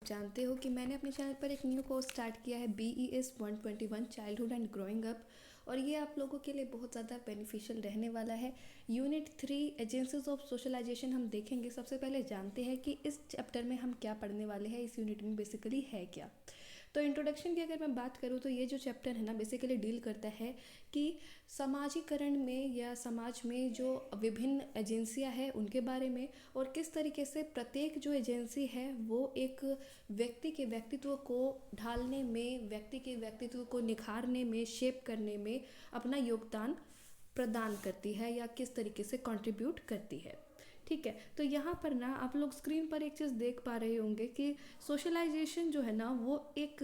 जानते हो कि मैंने अपने चैनल पर एक न्यू कोर्स स्टार्ट किया है BES 121 childhood and growing up, और ये आप लोगों के लिए बहुत ज़्यादा बेनिफिशियल रहने वाला है। यूनिट 3 एजेंसीज ऑफ सोशलाइजेशन हम देखेंगे। सबसे पहले जानते हैं कि इस चैप्टर में हम क्या पढ़ने वाले हैं, इस यूनिट में बेसिकली है क्या। तो इंट्रोडक्शन की अगर मैं बात करूँ तो ये जो चैप्टर है ना बेसिकली डील करता है कि समाजीकरण में या समाज में जो विभिन्न एजेंसियां हैं उनके बारे में, और किस तरीके से प्रत्येक जो एजेंसी है वो एक व्यक्ति के व्यक्तित्व को ढालने में, व्यक्ति के व्यक्तित्व को निखारने में, शेप करने में अपना योगदान प्रदान करती है या किस तरीके से कंट्रीब्यूट करती है। ठीक है, तो यहाँ पर ना आप लोग स्क्रीन पर एक चीज़ देख पा रहे होंगे कि सोशलाइजेशन जो है ना वो एक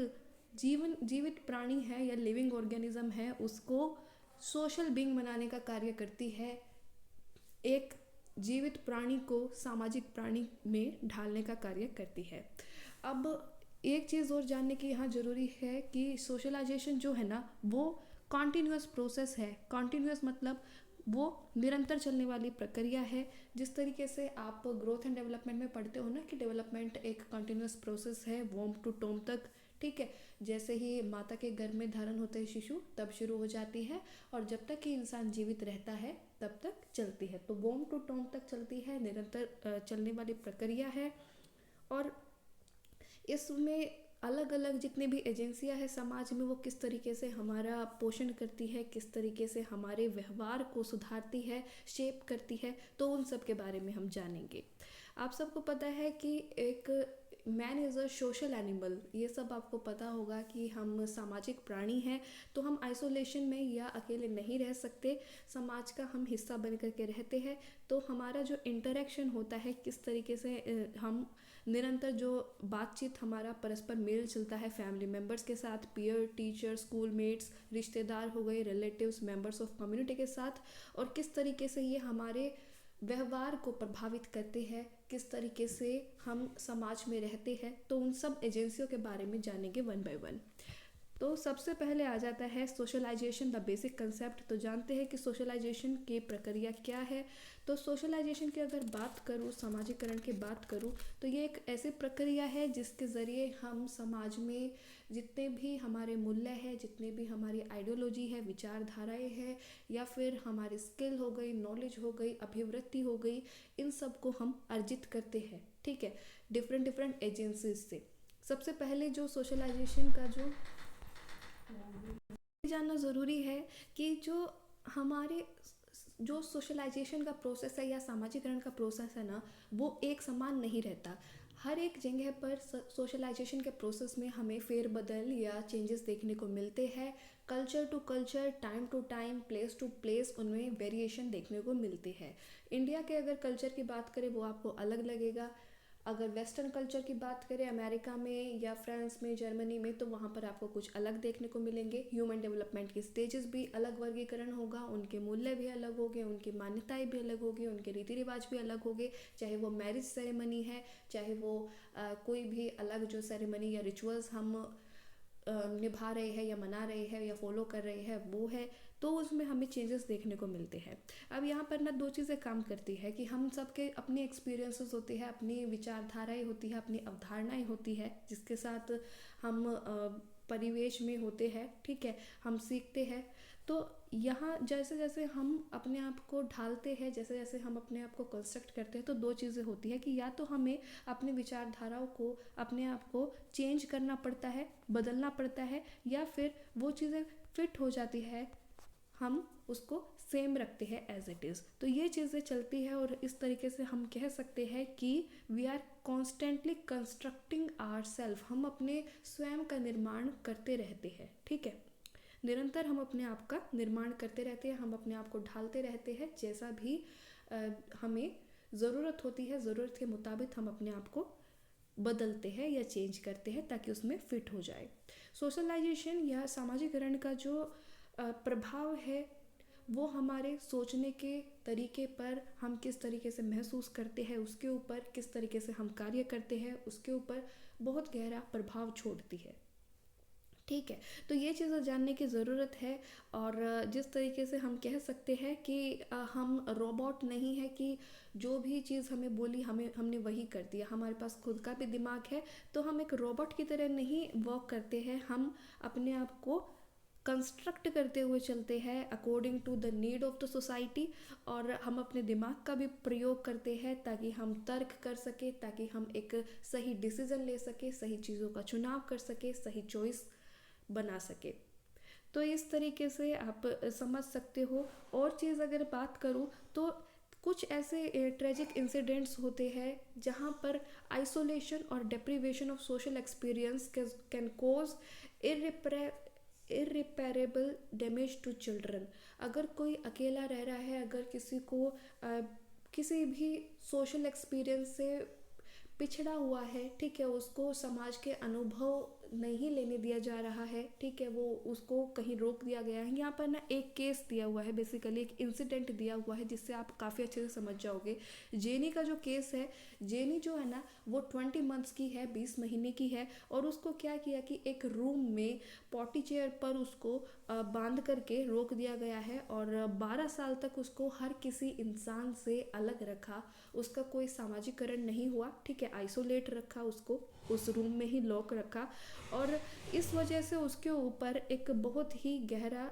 जीवित प्राणी है या लिविंग ऑर्गेनिज्म है, उसको सोशल बीइंग बनाने का कार्य करती है। एक जीवित प्राणी को सामाजिक प्राणी में ढालने का कार्य करती है। अब एक चीज़ और जानने की यहाँ ज़रूरी है कि सोशलाइजेशन जो है ना वो कॉन्टीन्यूअस प्रोसेस है। कॉन्टीन्यूअस मतलब वो निरंतर चलने वाली प्रक्रिया है। जिस तरीके से आप ग्रोथ एंड डेवलपमेंट में पढ़ते हो ना कि डेवलपमेंट एक कॉन्टीन्यूअस प्रोसेस है वोम टू टोम तक। ठीक है, जैसे ही माता के गर्भ में धारण होते हैं शिशु तब शुरू हो जाती है, और जब तक कि इंसान जीवित रहता है तब तक चलती है। तो वोम टू टोम तक चलती है, निरंतर चलने वाली प्रक्रिया है। और इसमें अलग अलग जितने भी एजेंसियां हैं समाज में वो किस तरीके से हमारा पोषण करती है, किस तरीके से हमारे व्यवहार को सुधारती है, शेप करती है, तो उन सब के बारे में हम जानेंगे। आप सबको पता है कि एक man is a social animal, ये सब आपको पता होगा कि हम सामाजिक प्राणी हैं। तो हम आइसोलेशन में या अकेले नहीं रह सकते, समाज का हम हिस्सा बन करके रहते हैं। तो हमारा जो इंटरेक्शन होता है, किस तरीके से हम निरंतर जो बातचीत हमारा परस्पर मेल चलता है फैमिली मेम्बर्स के साथ, पीयर, टीचर, स्कूल मेट्स, रिश्तेदार हो गए, रिलेटिव्स, मेम्बर्स ऑफ कम्युनिटी के साथ, और किस तरीके से ये हमारे व्यवहार को प्रभावित करते हैं, किस तरीके से हम समाज में रहते हैं, तो उन सब एजेंसियों के बारे में जानेंगे वन बाय वन। तो सबसे पहले आ जाता है सोशलाइजेशन द बेसिक कंसेप्ट। तो जानते हैं कि सोशलाइजेशन की प्रक्रिया क्या है। तो सोशलाइजेशन की अगर बात करूँ, सामाजिकरण की बात करूँ, तो ये एक ऐसी प्रक्रिया है जिसके ज़रिए हम समाज में जितने भी हमारे मूल्य हैं, जितने भी हमारी आइडियोलॉजी है, विचारधाराएं हैं, या फिर हमारी स्किल हो गई, नॉलेज हो गई, अभिवृत्ति हो गई, इन सब को हम अर्जित करते हैं। ठीक है, डिफरेंट डिफरेंट एजेंसीज से। सबसे पहले जो सोशलाइजेशन का जानना ज़रूरी है कि हमारे जो सोशलाइजेशन का प्रोसेस है या सामाजिकरण का प्रोसेस है ना वो एक समान नहीं रहता। हर एक जगह पर सोशलाइजेशन के प्रोसेस में हमें फेरबदल या चेंजेस देखने को मिलते हैं। Culture to culture, time to time, place to place उनमें वेरिएशन देखने को मिलती है। इंडिया के अगर कल्चर की बात करें वो आपको अलग लगेगा। अगर वेस्टर्न कल्चर की बात करें अमेरिका में या फ्रांस में, जर्मनी में, तो वहाँ पर आपको कुछ अलग देखने को मिलेंगे। ह्यूमन डेवलपमेंट के स्टेजेस भी अलग वर्गीकरण होगा, उनके मूल्य भी अलग होंगे, उनकी मान्यताएं भी अलग होगी, उनके रीति रिवाज भी अलग होंगे। चाहे वो मैरिज सेरेमनी है, चाहे वो कोई भी अलग जो सेरेमनी या रिचुअल्स हम निभा रहे हैं या मना रहे हैं या फॉलो कर रहे हैं वो है, तो उसमें हमें चेंजेस देखने को मिलते हैं। अब यहाँ पर ना दो चीज़ें काम करती है कि हम सबके अपने एक्सपीरियंसेस होते हैं, अपनी विचारधाराएं होती है, अपनी अवधारणाएं होती है, जिसके साथ हम परिवेश में होते हैं। ठीक है, हम सीखते हैं। तो यहाँ जैसे जैसे हम अपने आप को ढालते हैं, जैसे जैसे हम अपने आप को कंस्ट्रक्ट करते हैं, तो दो चीज़ें होती है कि या तो हमें अपनी विचारधाराओं को, अपने आप को चेंज करना पड़ता है, बदलना पड़ता है, या फिर वो चीज़ें फिट हो जाती है, हम उसको सेम रखते हैं एज इट इज़। तो ये चीज़ें चलती है, और इस तरीके से हम कह सकते हैं कि we are constantly constructing our self. हम अपने स्वयं का निर्माण करते रहते हैं। ठीक है, निरंतर हम अपने आप का निर्माण करते रहते हैं, हम अपने आप को ढालते रहते हैं, जैसा भी हमें ज़रूरत होती है, ज़रूरत के मुताबिक हम अपने आप को बदलते हैं या चेंज करते हैं ताकि उसमें फिट हो जाए। सोशलाइजेशन या सामाजिकरण का जो प्रभाव है वो हमारे सोचने के तरीके पर, हम किस तरीके से महसूस करते हैं उसके ऊपर, किस तरीके से हम कार्य करते हैं उसके ऊपर बहुत गहरा प्रभाव छोड़ती है। ठीक है। तो ये चीज़ें जानने की ज़रूरत है। और जिस तरीके से हम कह सकते हैं कि हम रोबोट नहीं है कि जो भी चीज़ हमें बोली हमने वही कर दिया। हमारे पास खुद का भी दिमाग है, तो हम एक रोबोट की तरह नहीं वर्क करते हैं। हम अपने आप को कंस्ट्रक्ट करते हुए चलते हैं according to the need of the society. और हम अपने दिमाग का भी प्रयोग करते हैं ताकि हम तर्क कर सके, ताकि हम एक सही डिसीज़न ले सके, सही चीज़ों का चुनाव कर सके, सही चॉइस बना सके। तो इस तरीके से आप समझ सकते हो। और चीज़ अगर बात करूँ तो कुछ ऐसे ट्रेजिक इंसिडेंट्स होते हैं जहाँ पर आइसोलेशन और deprivation of social experience can cause irreparable damage to children. अगर कोई अकेला रह रहा है, अगर किसी को किसी भी सोशल एक्सपीरियंस से पिछड़ा हुआ है, ठीक है, उसको समाज के अनुभव नहीं लेने दिया जा रहा है, ठीक है, वो उसको कहीं रोक दिया गया है। यहाँ पर ना एक केस दिया हुआ है, बेसिकली एक इंसिडेंट दिया हुआ है जिससे आप काफ़ी अच्छे से समझ जाओगे। जेनी का जो केस है, जेनी जो है ना वो 20 मंथ्स की है, 20 महीने की है। और उसको क्या किया कि एक रूम में पॉटी चेयर पर उसको बांध करके रोक दिया गया है और 12 साल तक उसको हर किसी इंसान से अलग रखा। उसका कोई सामाजिकरण नहीं हुआ, ठीक है, आइसोलेट रखा उसको, उस रूम में ही लॉक रखा। और इस वजह से उसके ऊपर एक बहुत ही गहरा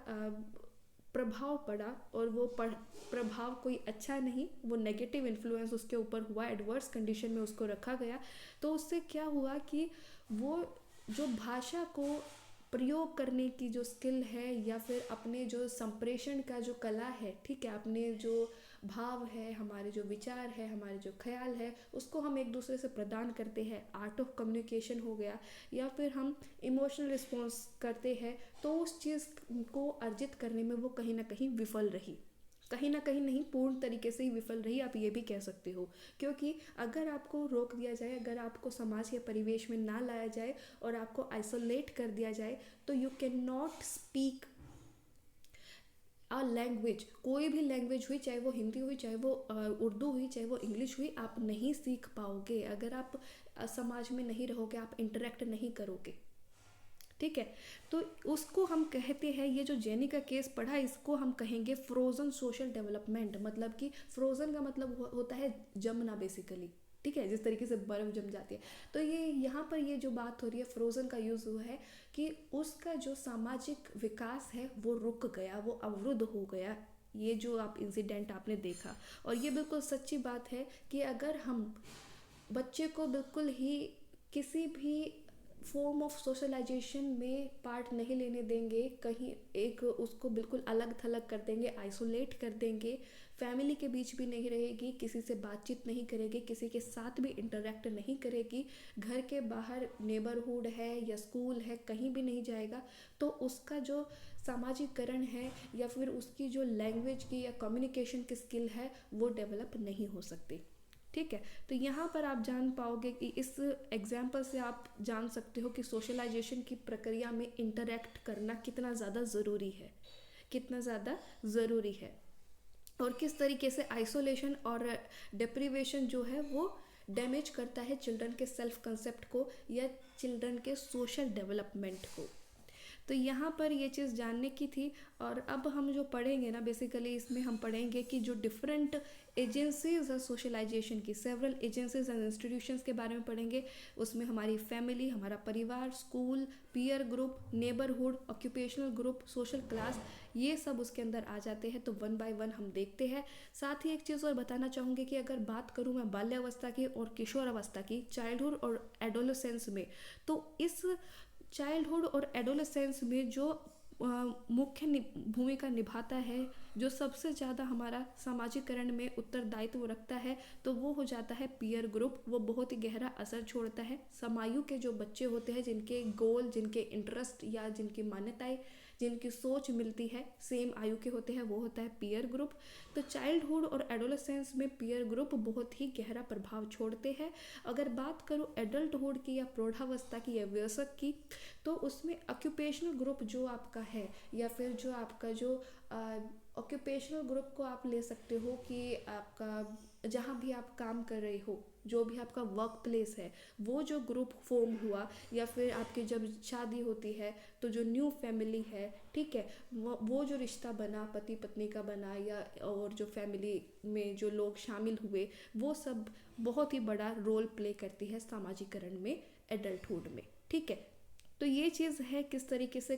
प्रभाव पड़ा। और वो प्रभाव कोई अच्छा नहीं, वो नेगेटिव इन्फ्लुएंस उसके ऊपर हुआ, एडवर्स कंडीशन में उसको रखा गया। तो उससे क्या हुआ कि वो जो भाषा को प्रयोग करने की जो स्किल है, या फिर अपने जो संप्रेषण का जो कला है, ठीक है, अपने जो भाव है, हमारे जो विचार है, हमारे जो ख्याल है, उसको हम एक दूसरे से प्रदान करते हैं, आर्ट ऑफ कम्युनिकेशन हो गया, या फिर हम इमोशनल रिस्पॉन्स करते हैं, तो उस चीज़ को अर्जित करने में वो कहीं ना कहीं विफल रही। कहीं ना कहीं नहीं, पूर्ण तरीके से ही विफल रही, आप ये भी कह सकते हो। क्योंकि अगर आपको रोक दिया जाए, अगर आपको समाज के परिवेश में ना लाया जाए और आपको आइसोलेट कर दिया जाए, तो you can not speak a language. कोई भी लैंग्वेज हुई, चाहे वो हिंदी हुई, चाहे वो उर्दू हुई, चाहे वो इंग्लिश हुई, आप नहीं सीख पाओगे अगर आप समाज में नहीं रहोगे, आप इंटरेक्ट नहीं करोगे, ठीक है। तो उसको हम कहते हैं, ये जो जेनी का केस पढ़ा, इसको हम कहेंगे फ्रोजन सोशल डेवलपमेंट। मतलब कि फ्रोजन का मतलब होता है जमना बेसिकली, ठीक है, जिस तरीके से बर्फ जम जाती है। तो ये यहाँ पर ये जो बात हो रही है, फ्रोजन का यूज़ हुआ है कि उसका जो सामाजिक विकास है वो रुक गया, वो अवरुद्ध हो गया। ये जो आप इंसिडेंट आपने देखा, और ये बिल्कुल सच्ची बात है कि अगर हम बच्चे को बिल्कुल ही किसी भी फॉर्म ऑफ सोशलाइजेशन में पार्ट नहीं लेने देंगे, कहीं एक उसको बिल्कुल अलग थलग कर देंगे, आइसोलेट कर देंगे, फैमिली के बीच भी नहीं रहेगी, किसी से बातचीत नहीं करेगी, किसी के साथ भी इंटरेक्ट नहीं करेगी, घर के बाहर नेबरहुड है या स्कूल है, कहीं भी नहीं जाएगा, तो उसका जो सामाजिकरण है या फिर उसकी जो लैंग्वेज की या कम्युनिकेशन की स्किल है वो डेवलप नहीं हो सकती, ठीक है। तो यहाँ पर आप जान पाओगे कि इस एग्जाम्पल से आप जान सकते हो कि सोशलाइजेशन की प्रक्रिया में इंटरेक्ट करना कितना ज़्यादा ज़रूरी है, कितना ज़्यादा ज़रूरी है, और किस तरीके से आइसोलेशन और डिप्रीवेशन जो है वो डैमेज करता है चिल्ड्रन के सेल्फ कंसेप्ट को या चिल्ड्रन के सोशल डेवलपमेंट को। तो यहाँ पर ये चीज़ जानने की थी। और अब हम जो पढ़ेंगे ना, बेसिकली इसमें हम पढ़ेंगे कि जो डिफरेंट एजेंसीज है सोशलाइजेशन की, सेवरल एजेंसीज एंड इंस्टीट्यूशंस के बारे में पढ़ेंगे। उसमें हमारी फैमिली, हमारा परिवार, school, peer group, neighbourhood, occupational group, social class, ये सब उसके अंदर आ जाते हैं। तो वन बाय वन हम देखते हैं। साथ ही एक चीज़ और बताना चाहूँगी कि अगर बात करूँ मैं बाल्यावस्था की और किशोरावस्था की, चाइल्डहुड और एडोलेसेंस में, तो इस चाइल्डहुड और एडोलेसेंस में जो मुख्य भूमिका निभाता है, जो सबसे ज़्यादा हमारा सामाजिकरण में उत्तरदायित्व रखता है, तो वो हो जाता है पीयर ग्रुप। वो बहुत ही गहरा असर छोड़ता है। समायु के जो बच्चे होते हैं, जिनके गोल, जिनके इंटरेस्ट या जिनकी मान्यताएं, जिनकी सोच मिलती है, सेम आयु के होते हैं, वो होता है पीयर ग्रुप। तो चाइल्डहुड और एडोलेसेंस में पीयर ग्रुप बहुत ही गहरा प्रभाव छोड़ते हैं। अगर बात करूँ एडल्टहुड की या प्रौढ़ावस्था की या वयस्क की, तो उसमें ऑक्यूपेशनल ग्रुप जो आपका है, या फिर जो आपका जो ऑक्यूपेशनल ग्रुप को आप ले सकते हो कि आपका जहाँ भी आप काम कर रहे हो, जो भी आपका वर्क प्लेस है, वो जो ग्रुप फॉर्म हुआ, या फिर आपकी जब शादी होती है तो जो न्यू फैमिली है, ठीक है, वो जो रिश्ता बना, पति पत्नी का बना, या और जो फैमिली में जो लोग शामिल हुए, वो सब बहुत ही बड़ा रोल प्ले करती है सामाजिकरण में, एडल्टहुड में, ठीक है। तो ये चीज़ है किस तरीके से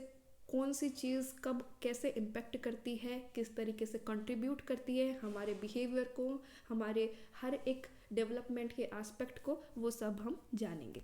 कौन सी चीज़ कब कैसे इम्पेक्ट करती है, किस तरीके से कंट्रीब्यूट करती है हमारे बिहेवियर को, हमारे हर एक डेवलपमेंट के एस्पेक्ट को, वो सब हम जानेंगे,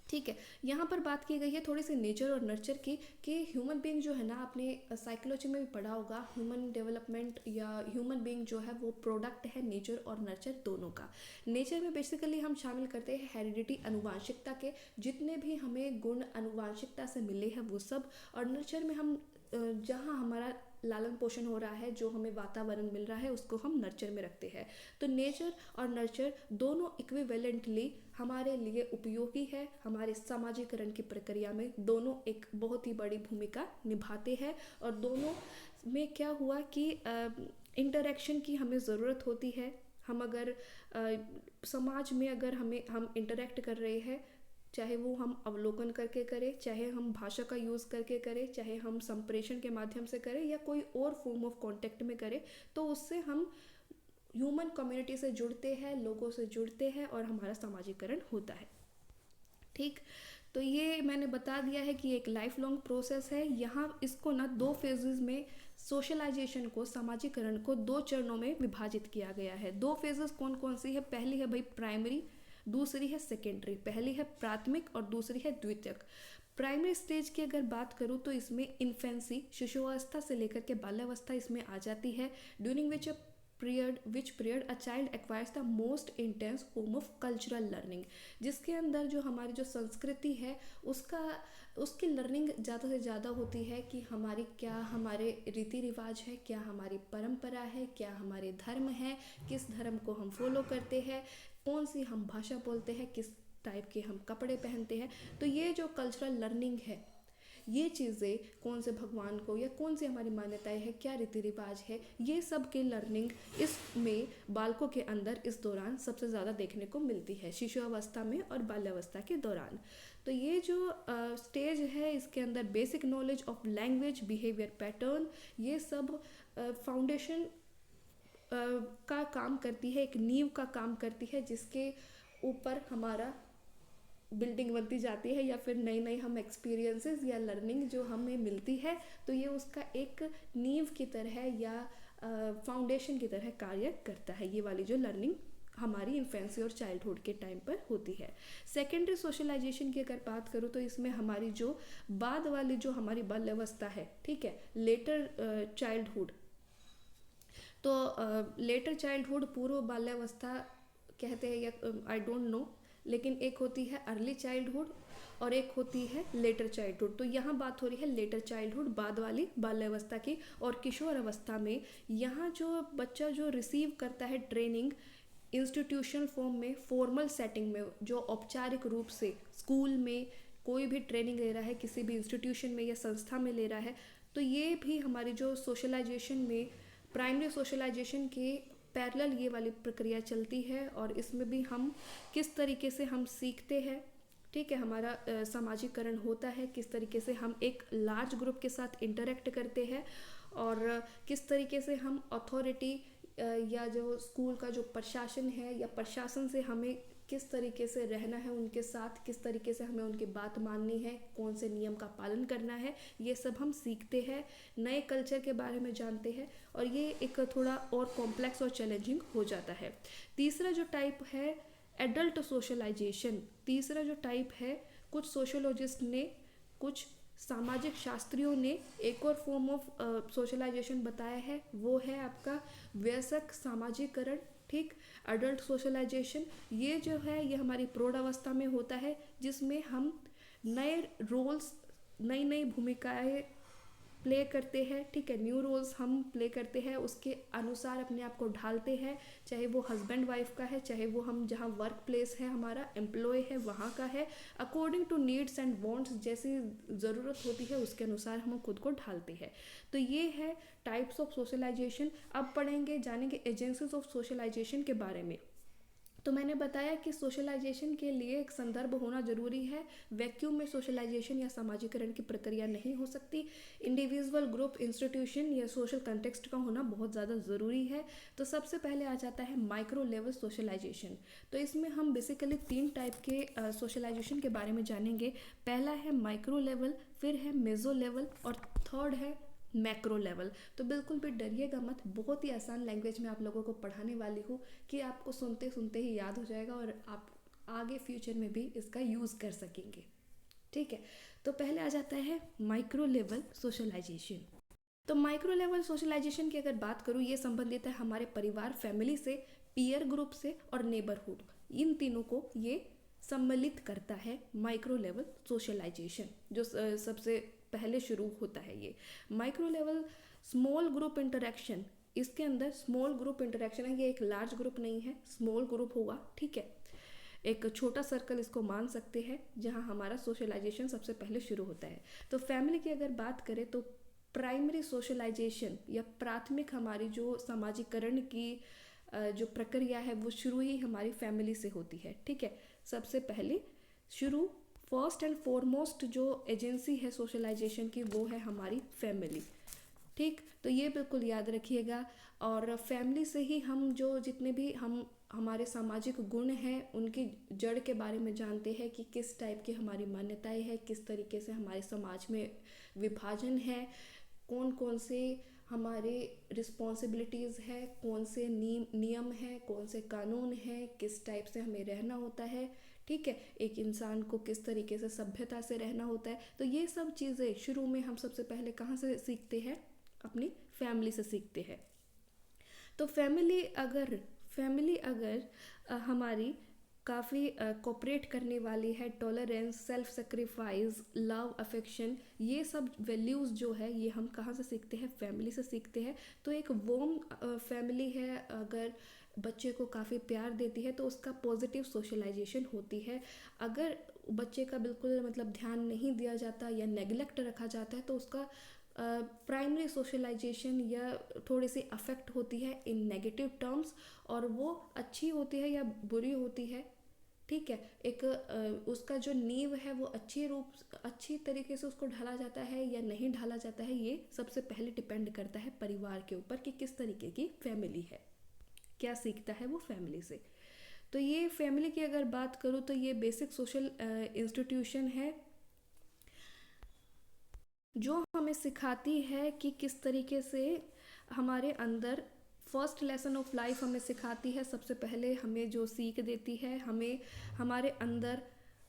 ठीक है। यहाँ पर बात की गई है थोड़ी सी नेचर और नर्चर की, कि ह्यूमन बीइंग जो है ना, आपने साइकोलॉजी में भी पढ़ा होगा, ह्यूमन डेवलपमेंट या ह्यूमन बीइंग जो है वो प्रोडक्ट है नेचर और नर्चर दोनों का। नेचर में बेसिकली हम शामिल करते हैं हेरिडिटी, अनुवांशिकता के जितने भी हमें गुण अनुवांशिकता से मिले हैं वो सब, और नर्चर में हम जहाँ हमारा लालन पोषण हो रहा है, जो हमें वातावरण मिल रहा है, उसको हम नर्चर में रखते हैं। तो नेचर और नर्चर दोनों इक्विवेलेंटली हमारे लिए उपयोगी है, हमारे समाजीकरण की प्रक्रिया में दोनों एक बहुत ही बड़ी भूमिका निभाते हैं। और दोनों में क्या हुआ कि इंटरेक्शन की हमें ज़रूरत होती है। हम अगर समाज में अगर हम इंटरेक्ट कर रहे हैं, चाहे वो हम अवलोकन करके करें, चाहे हम भाषा का यूज़ करके करें, चाहे हम संप्रेषण के माध्यम से करें, या कोई और फॉर्म ऑफ कांटेक्ट में करें, तो उससे हम ह्यूमन कम्युनिटी से जुड़ते हैं, लोगों से जुड़ते हैं, और हमारा सामाजिकरण होता है, ठीक। तो ये मैंने बता दिया है कि एक लाइफ लॉन्ग प्रोसेस है। यहाँ इसको ना 2 फेजेस में सोशलाइजेशन को, सामाजिकरण को 2 चरणों में विभाजित किया गया है। 2 फेजेस कौन कौन सी है? पहली है भाई प्राइमरी, दूसरी है सेकेंडरी। पहली है प्राथमिक और दूसरी है द्वितीयक। प्राइमरी स्टेज की अगर बात करूँ तो इसमें इन्फेंसी, शिशुअवस्था से लेकर के बाल्यावस्था इसमें आ जाती है, during which period a child acquires the most intense form of cultural learning, जिसके अंदर जो हमारी जो संस्कृति है उसकी लर्निंग ज़्यादा से ज़्यादा होती है, कि हमारे रीति रिवाज है, क्या हमारी परंपरा है, क्या हमारे धर्म है, किस धर्म को हम फॉलो करते हैं, कौन सी हम भाषा बोलते हैं, किस टाइप के हम कपड़े पहनते हैं। तो ये जो कल्चरल लर्निंग है, ये चीज़ें कौन से भगवान को, या कौन सी हमारी मान्यताएं हैं, क्या रीति रिवाज है, ये सब की लर्निंग इसमें बालकों के अंदर इस दौरान सबसे ज़्यादा देखने को मिलती है, शिशु अवस्था में और बाल्यावस्था के दौरान। तो ये जो स्टेज है, इसके अंदर basic knowledge of language, behaviour pattern, ये सब फाउंडेशन का काम करती है, एक नींव का काम करती है, जिसके ऊपर हमारा बिल्डिंग बनती जाती है, या फिर नई नई हम एक्सपीरियंसेस या लर्निंग जो हमें मिलती है, तो ये उसका एक नींव की तरह या फाउंडेशन की तरह कार्य करता है, ये वाली जो लर्निंग हमारी इन्फेंसी और चाइल्डहुड के टाइम पर होती है। सेकेंडरी सोशलाइजेशन की अगर बात करूँ तो इसमें हमारी जो बाद वाली जो हमारी बाल्यावस्था है, ठीक है, लेटर चाइल्डहुड, तो लेटर चाइल्डहुड पूर्व बाल्यावस्था कहते हैं, या आई डोंट नो, लेकिन एक होती है अर्ली चाइल्डहुड और एक होती है लेटर चाइल्डहुड। तो यहाँ बात हो रही है लेटर चाइल्डहुड, बाद वाली बाल्यावस्था की। और किशोर अवस्था में यहाँ जो बच्चा जो रिसीव करता है ट्रेनिंग इंस्टीट्यूशनल फॉर्म में, फॉर्मल सेटिंग में, जो औपचारिक रूप से स्कूल में कोई भी ट्रेनिंग ले रहा है, किसी भी इंस्टीट्यूशन में या संस्था में ले रहा है, तो ये भी हमारी जो सोशलाइजेशन में प्राइमरी सोशलाइजेशन के पैरेलल ये वाली प्रक्रिया चलती है। और इसमें भी हम किस तरीके से हम सीखते हैं, ठीक है, हमारा सामाजिकरण होता है, किस तरीके से हम एक लार्ज ग्रुप के साथ इंटरेक्ट करते हैं, और किस तरीके से हम अथॉरिटी या जो स्कूल का जो प्रशासन है, या प्रशासन से हमें किस तरीके से रहना है उनके साथ, किस तरीके से हमें उनकी बात माननी है, कौन से नियम का पालन करना है, ये सब हम सीखते हैं, नए कल्चर के बारे में जानते हैं, और ये एक थोड़ा और कॉम्प्लेक्स और चैलेंजिंग हो जाता है। तीसरा जो टाइप है एडल्ट सोशलाइजेशन, तीसरा जो टाइप है, कुछ सोशोलॉजिस्ट ने, कुछ सामाजिक शास्त्रियों ने एक और फॉर्म ऑफ सोशलाइजेशन बताया है, वो है आपका वयस्क सामाजिकरण, ठीक, अडल्ट सोशलाइजेशन। ये जो है ये हमारी प्रौढ़ अवस्था में होता है, जिसमें हम नए रोल्स, नई नई भूमिकाएं प्ले करते हैं, ठीक है, न्यू रोल्स हम प्ले करते हैं, उसके अनुसार अपने आप को ढालते हैं, चाहे वो हस्बैंड वाइफ का है, चाहे वो हम जहाँ वर्क प्लेस है हमारा एम्प्लॉय है वहाँ का है, according to needs and wants, जैसी ज़रूरत होती है उसके अनुसार हम खुद को ढालते हैं। तो ये है टाइप्स ऑफ सोशलाइजेशन। अब पढ़ेंगे, जानेंगे एजेंसीज ऑफ सोशलाइजेशन के बारे में। तो मैंने बताया कि सोशलाइजेशन के लिए एक संदर्भ होना जरूरी है। वैक्यूम में सोशलाइजेशन या सामाजिकरण की प्रक्रिया नहीं हो सकती। इंडिविजुअल, ग्रुप, इंस्टीट्यूशन या सोशल कंटेक्स्ट का होना बहुत ज़्यादा ज़रूरी है। तो सबसे पहले आ जाता है माइक्रो लेवल सोशलाइजेशन। तो इसमें हम बेसिकली 3 टाइप के सोशलाइजेशन के बारे में जानेंगे। पहला है माइक्रो लेवल, फिर है मेजो लेवल और थर्ड है मैक्रो लेवल। तो बिल्कुल भी डरिएगा मत, बहुत ही आसान लैंग्वेज में आप लोगों को पढ़ाने वाली हूँ कि आपको सुनते सुनते ही याद हो जाएगा और आप आगे फ्यूचर में भी इसका यूज़ कर सकेंगे, ठीक है। तो पहले आ जाता है माइक्रो लेवल सोशलाइजेशन। तो माइक्रो लेवल सोशलाइजेशन की अगर बात करूँ, ये संबंधित है हमारे परिवार, फैमिली से, पीयर ग्रुप से और नेबरहुड, इन तीनों को ये सम्मिलित करता है माइक्रो लेवल सोशलाइजेशन, जो सबसे पहले शुरू होता है। ये micro level small group interaction, इसके अंदर स्मॉल ग्रुप इंटरेक्शन है, ये एक लार्ज ग्रुप नहीं है, स्मॉल ग्रुप होगा, ठीक है, एक छोटा सर्कल इसको मान सकते हैं, जहां हमारा सोशलाइजेशन सबसे पहले शुरू होता है। तो फैमिली की अगर बात करें तो प्राइमरी सोशलाइजेशन या प्राथमिक हमारी जो सामाजिकरण की जो प्रक्रिया है वो शुरू ही हमारी फैमिली से होती है, ठीक है। सबसे पहले शुरू, फर्स्ट एंड फॉरमोस्ट जो एजेंसी है सोशलाइजेशन की वो है हमारी फैमिली, ठीक। तो ये बिल्कुल याद रखिएगा। और फैमिली से ही हम जो जितने भी हम हमारे सामाजिक गुण हैं उनकी जड़ के बारे में जानते हैं कि किस टाइप की हमारी मान्यताएं हैं, किस तरीके से हमारे समाज में विभाजन है, कौन कौन से हमारे रिस्पॉन्सिबिलिटीज़ है, कौन से नियम है, कौन से कानून हैं, किस टाइप से हमें रहना होता है, ठीक है, एक इंसान को किस तरीके से सभ्यता से रहना होता है। तो ये सब चीज़ें शुरू में हम सबसे पहले कहाँ से सीखते हैं, अपनी फैमिली से सीखते हैं। तो फैमिली अगर हमारी काफ़ी कोऑपरेट करने वाली है, tolerance, self sacrifice, love, affection, ये सब वैल्यूज़ जो है ये हम कहाँ से सीखते हैं, फैमिली से सीखते हैं। तो एक वॉर्म फैमिली है, अगर बच्चे को काफ़ी प्यार देती है तो उसका पॉजिटिव सोशलाइजेशन होती है। अगर बच्चे का बिल्कुल मतलब ध्यान नहीं दिया जाता या नेग्लेक्ट रखा जाता है तो उसका प्राइमरी सोशलाइजेशन या थोड़ी सी अफेक्ट होती है इन नेगेटिव टर्म्स, और वो अच्छी होती है या बुरी होती है, ठीक है। एक उसका जो नींव है वो अच्छी तरीके से उसको ढाला जाता है या नहीं ढाला जाता है, ये सबसे पहले डिपेंड करता है परिवार के ऊपर कि किस तरीके की फैमिली है, क्या सीखता है वो फैमिली से। तो ये फैमिली की अगर बात करूँ तो ये बेसिक सोशल इंस्टीट्यूशन है जो हमें सिखाती है कि किस तरीके से हमारे अंदर, फर्स्ट लेसन ऑफ लाइफ हमें सिखाती है, सबसे पहले हमें जो सीख देती है, हमें हमारे अंदर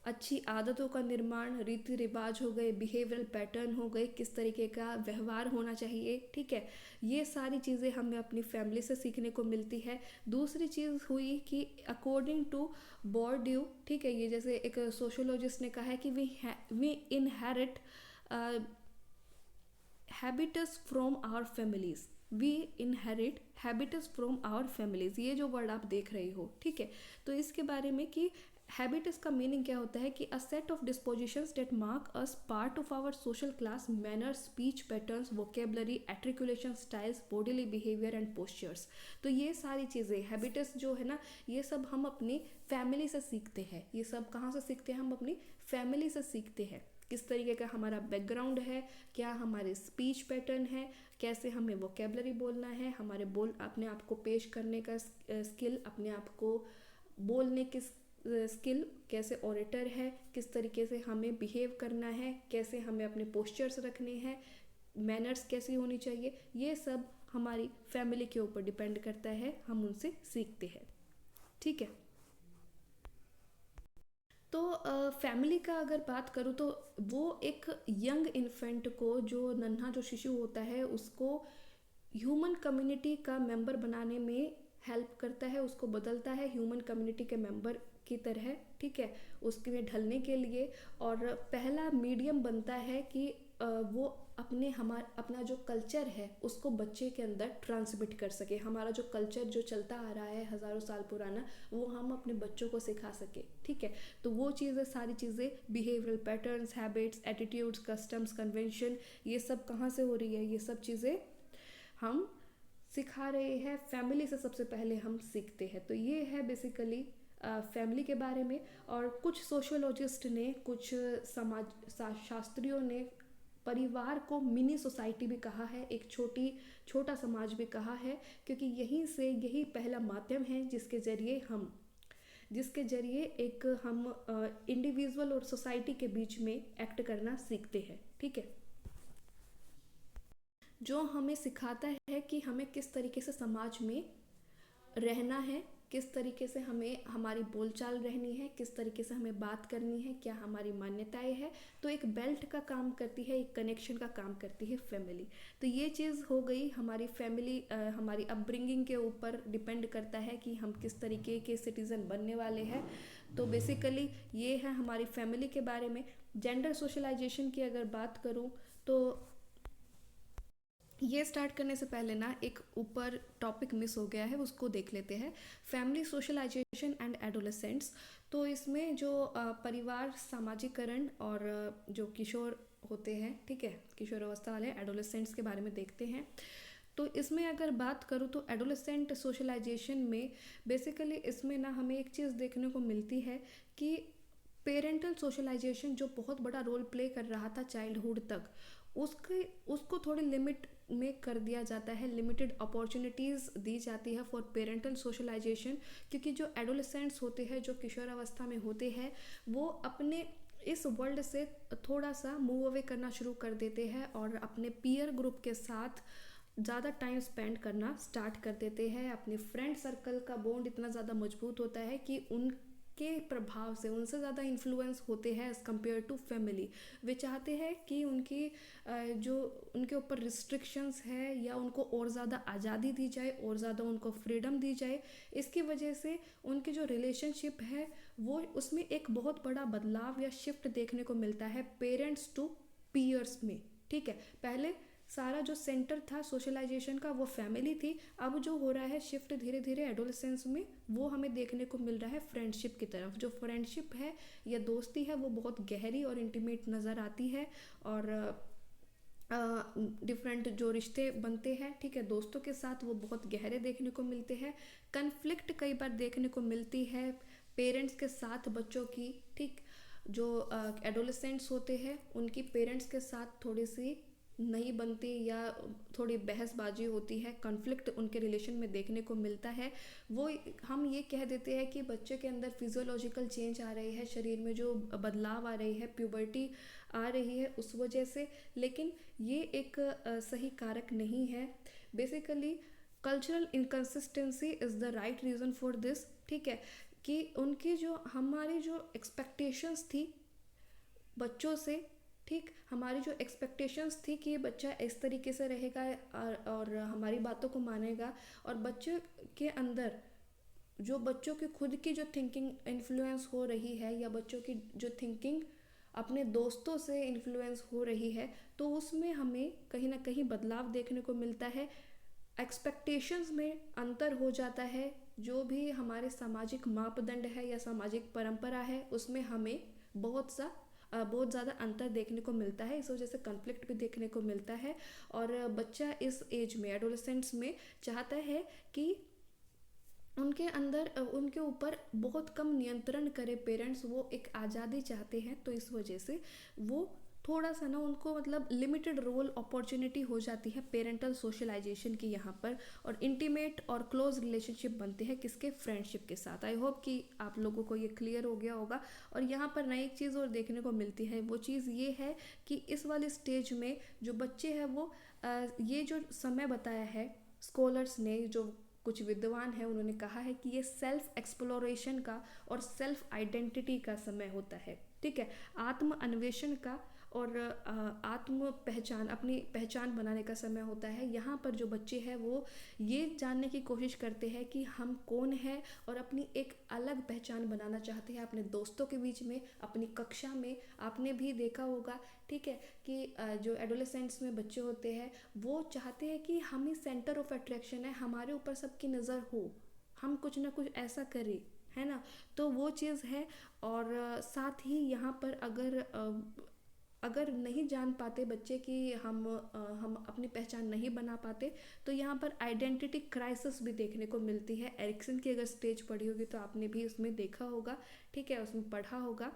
अच्छी आदतों का निर्माण, रीति रिवाज हो गए, बिहेवियरल पैटर्न हो गए, किस तरीके का व्यवहार होना चाहिए, ठीक है, ये सारी चीज़ें हमें अपनी फैमिली से सीखने को मिलती है। दूसरी चीज़ हुई कि अकॉर्डिंग टू बोर्ड्यू, ठीक है, ये जैसे एक सोशोलॉजिस्ट ने कहा है कि we inherit habitus from our families, we inherit habitus from our families, ये जो वर्ड आप देख रहे हो, ठीक है। तो इसके बारे में कि हैबिटस का मीनिंग क्या होता है कि a set of dispositions that mark us part of our social class, manner, speech patterns, vocabulary, articulation styles, bodily behaviour and postures. तो ये सारी चीज़ें हैबिटस जो है ना, ये सब हम अपनी फैमिली से सीखते हैं। ये सब कहाँ से सीखते हैं, हम अपनी फैमिली से सीखते हैं, किस तरीके का हमारा बैकग्राउंड है, क्या हमारे स्पीच पैटर्न है, कैसे हमें वोकेबलरी बोलना है, हमारे अपने आप को पेश करने का स्किल, अपने आप को बोलने की स्किल, कैसे ऑरेटर है, किस तरीके से हमें बिहेव करना है, कैसे हमें अपने पोस्चर्स रखने हैं, मैनर्स कैसी होनी चाहिए, ये सब हमारी फैमिली के ऊपर डिपेंड करता है, हम उनसे सीखते हैं, ठीक है। तो फैमिली का अगर बात करूँ तो वो एक यंग इन्फेंट को, जो नन्हा जो शिशु होता है, उसको ह्यूमन कम्युनिटी का मेंबर बनाने में हेल्प करता है, उसको बदलता है ह्यूमन कम्युनिटी के मेंबर की तरह, ठीक है, उसके में ढलने के लिए। और पहला मीडियम बनता है कि वो अपना जो कल्चर है उसको बच्चे के अंदर ट्रांसमिट कर सके। हमारा जो कल्चर जो चलता आ रहा है हज़ारों साल पुराना, वो हम अपने बच्चों को सिखा सके। ठीक है, तो वो चीज़ें, सारी चीज़ें, behavioural patterns, habits, attitudes, customs, convention, ये सब कहाँ से हो रही है? ये सब चीज़ें हम सिखा रहे हैं फैमिली से। सबसे पहले हम सीखते हैं। तो ये है बेसिकली फैमिली के बारे में। और कुछ सोशियोलॉजिस्ट ने, कुछ शास्त्रियों ने परिवार को मिनी सोसाइटी भी कहा है, एक छोटा समाज भी कहा है, क्योंकि यही पहला माध्यम है जिसके जरिए एक हम इंडिविजुअल और सोसाइटी के बीच में एक्ट करना सीखते हैं। ठीक है, जो हमें सिखाता है कि हमें किस तरीके से समाज में रहना है, किस तरीके से हमें हमारी बोलचाल रहनी है, किस तरीके से हमें बात करनी है, क्या हमारी मान्यताएं हैं। तो एक बेल्ट का काम करती है, एक कनेक्शन का काम करती है फैमिली। तो ये चीज़ हो गई हमारी फैमिली। हमारी अपब्रिंगिंग के ऊपर डिपेंड करता है कि हम किस तरीके के सिटीज़न बनने वाले हैं। तो बेसिकली ये है हमारी फैमिली के बारे में। जेंडर सोशलाइजेशन की अगर बात करूँ तो ये स्टार्ट करने से पहले ना एक ऊपर टॉपिक मिस हो गया है, उसको देख लेते हैं। Family socialization and adolescents. तो इसमें जो परिवार सामाजिकरण और जो किशोर होते हैं, ठीक है, किशोर अवस्था वाले एडोलेसेंट्स के बारे में देखते हैं। तो इसमें अगर बात करूँ तो एडोलेसेंट सोशलाइजेशन में बेसिकली इसमें ना हमें एक चीज़ देखने को मिलती है कि पेरेंटल सोशलाइजेशन जो बहुत बड़ा रोल प्ले कर रहा था चाइल्डहुड तक, उसको थोड़ी लिमिट में कर दिया जाता है। लिमिटेड अपॉर्चुनिटीज़ दी जाती है फॉर पेरेंटल सोशलाइजेशन, क्योंकि जो एडोलेसेंट्स होते हैं, जो किशोर अवस्था में होते हैं, वो अपने इस वर्ल्ड से थोड़ा सा मूव अवे करना शुरू कर देते हैं और अपने पीयर ग्रुप के साथ ज़्यादा टाइम स्पेंड करना स्टार्ट कर देते हैं। अपने फ्रेंड सर्कल का बॉन्ड इतना ज़्यादा मजबूत होता है कि उनके प्रभाव से उनसे ज़्यादा इन्फ्लुएंस होते हैं एज़ कम्पेयर टू फैमिली। वे चाहते हैं कि उनकी जो उनके ऊपर रिस्ट्रिक्शंस है या उनको और ज़्यादा आज़ादी दी जाए, और ज़्यादा उनको फ्रीडम दी जाए। इसकी वजह से उनकी जो रिलेशनशिप है वो उसमें एक बहुत बड़ा बदलाव या शिफ्ट देखने को मिलता है पेरेंट्स टू पीयर्स में। ठीक है, पहले सारा जो सेंटर था सोशलाइजेशन का वो फैमिली थी। अब जो हो रहा है शिफ्ट धीरे धीरे एडोलेसेंस में, वो हमें देखने को मिल रहा है फ्रेंडशिप की तरफ। जो फ्रेंडशिप है या दोस्ती है वो बहुत गहरी और इंटीमेट नज़र आती है। और डिफरेंट जो रिश्ते बनते हैं, ठीक है, दोस्तों के साथ, वो बहुत गहरे देखने को मिलते हैं। कन्फ्लिक्ट कई बार देखने को मिलती है पेरेंट्स के साथ बच्चों की। ठीक, जो एडोलेसेंट्स होते हैं उनकी पेरेंट्स के साथ थोड़ी सी नहीं बनती या थोड़ी बहसबाजी होती है, कॉन्फ्लिक्ट उनके रिलेशन में देखने को मिलता है। वो हम ये कह देते हैं कि बच्चे के अंदर फिजियोलॉजिकल चेंज आ रही है, शरीर में जो बदलाव आ रही है, प्यूबर्टी आ रही है उस वजह से। लेकिन ये एक सही कारक नहीं है। Basically cultural inconsistency is the right reason for this. ठीक है, कि उनकी जो हमारी जो एक्सपेक्टेशंस थी बच्चों से, ठीक, हमारी जो एक्सपेक्टेशंस थी कि ये बच्चा इस तरीके से रहेगा और हमारी बातों को मानेगा, और बच्चे के अंदर जो बच्चों की खुद की जो थिंकिंग इन्फ्लुएंस हो रही है या बच्चों की जो थिंकिंग अपने दोस्तों से इन्फ्लुएंस हो रही है, तो उसमें हमें कहीं ना कहीं बदलाव देखने को मिलता है। एक्सपेक्टेशंस में अंतर हो जाता है। जो भी हमारे सामाजिक मापदंड है या सामाजिक परंपरा है उसमें हमें बहुत ज़्यादा अंतर देखने को मिलता है। इस वजह से कॉन्फ्लिक्ट भी देखने को मिलता है। और बच्चा इस एज में, एडोलेसेंट्स में, चाहता है कि उनके अंदर उनके ऊपर बहुत कम नियंत्रण करे पेरेंट्स। वो एक आज़ादी चाहते हैं, तो इस वजह से वो थोड़ा सा ना उनको मतलब लिमिटेड रोल अपॉर्चुनिटी हो जाती है पेरेंटल सोशलाइजेशन की यहाँ पर, और इंटीमेट और क्लोज रिलेशनशिप बनते हैं किसके, फ्रेंडशिप के साथ। आई होप कि आप लोगों को ये क्लियर हो गया होगा। और यहाँ पर नई एक चीज़ और देखने को मिलती है, वो चीज़ ये है कि इस वाले स्टेज में जो बच्चे हैं वो ये जो समय बताया है स्कॉलर्स ने, जो कुछ विद्वान हैं, उन्होंने कहा है कि ये सेल्फ एक्सप्लोरेशन का और सेल्फ आइडेंटिटी का समय होता है। ठीक है, आत्म अन्वेषण का और आत्म पहचान, अपनी पहचान बनाने का समय होता है। यहाँ पर जो बच्चे हैं वो ये जानने की कोशिश करते हैं कि हम कौन हैं और अपनी एक अलग पहचान बनाना चाहते हैं अपने दोस्तों के बीच में, अपनी कक्षा में। आपने भी देखा होगा, ठीक है, कि जो एडोलेसेंट्स में बच्चे होते हैं वो चाहते हैं कि हम ही सेंटर ऑफ अट्रैक्शन है, हमारे ऊपर सबकी नज़र हो, हम कुछ ना कुछ ऐसा करें, है ना। तो वो चीज़ है। और साथ ही यहाँ पर अगर नहीं जान पाते बच्चे कि हम अपनी पहचान नहीं बना पाते, तो यहाँ पर आइडेंटिटी क्राइसिस भी देखने को मिलती है। एरिक्सन की अगर स्टेज पढ़ी होगी तो आपने भी उसमें देखा होगा, ठीक है, उसमें पढ़ा होगा।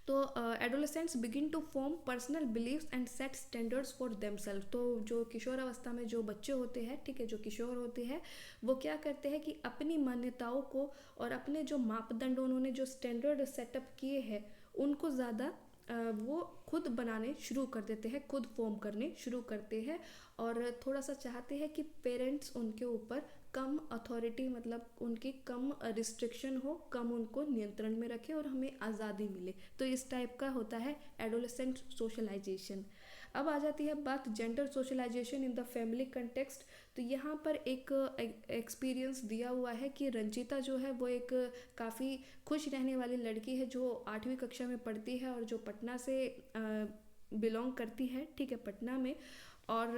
तो adolescents begin to form personal beliefs and set standards for themselves. तो जो किशोर अवस्था में जो बच्चे होते हैं, ठीक है, जो किशोर होते हैं, वो क्या करते हैं कि अपनी मान्यताओं को और अपने जो मापदंड उन्होंने जो स्टैंडर्ड सेटअप किए हैं उनको ज़्यादा वो खुद बनाने शुरू कर देते हैं, खुद फॉर्म करने शुरू करते हैं। और थोड़ा सा चाहते हैं कि पेरेंट्स उनके ऊपर कम अथॉरिटी, मतलब उनकी कम रिस्ट्रिक्शन हो, कम उनको नियंत्रण में रखे और हमें आज़ादी मिले। तो इस टाइप का होता है एडोलेसेंट सोशलाइजेशन। अब आ जाती है बात gender socialization in the family context. तो यहाँ पर एक एक्सपीरियंस दिया हुआ है कि रंजीता जो है वो एक काफ़ी खुश रहने वाली लड़की है जो 8वीं कक्षा में पढ़ती है और जो पटना से बिलोंग करती है, ठीक है, पटना में। और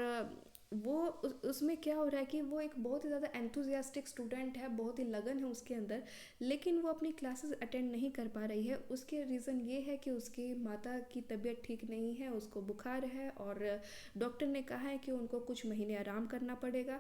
वो उसमें क्या हो रहा है कि वो एक बहुत ही ज़्यादा एंथुजियास्टिक स्टूडेंट है, बहुत ही लगन है उसके अंदर, लेकिन वो अपनी क्लासेस अटेंड नहीं कर पा रही है। उसके रीज़न ये है कि उसकी माता की तबीयत ठीक नहीं है, उसको बुखार है और डॉक्टर ने कहा है कि उनको कुछ महीने आराम करना पड़ेगा।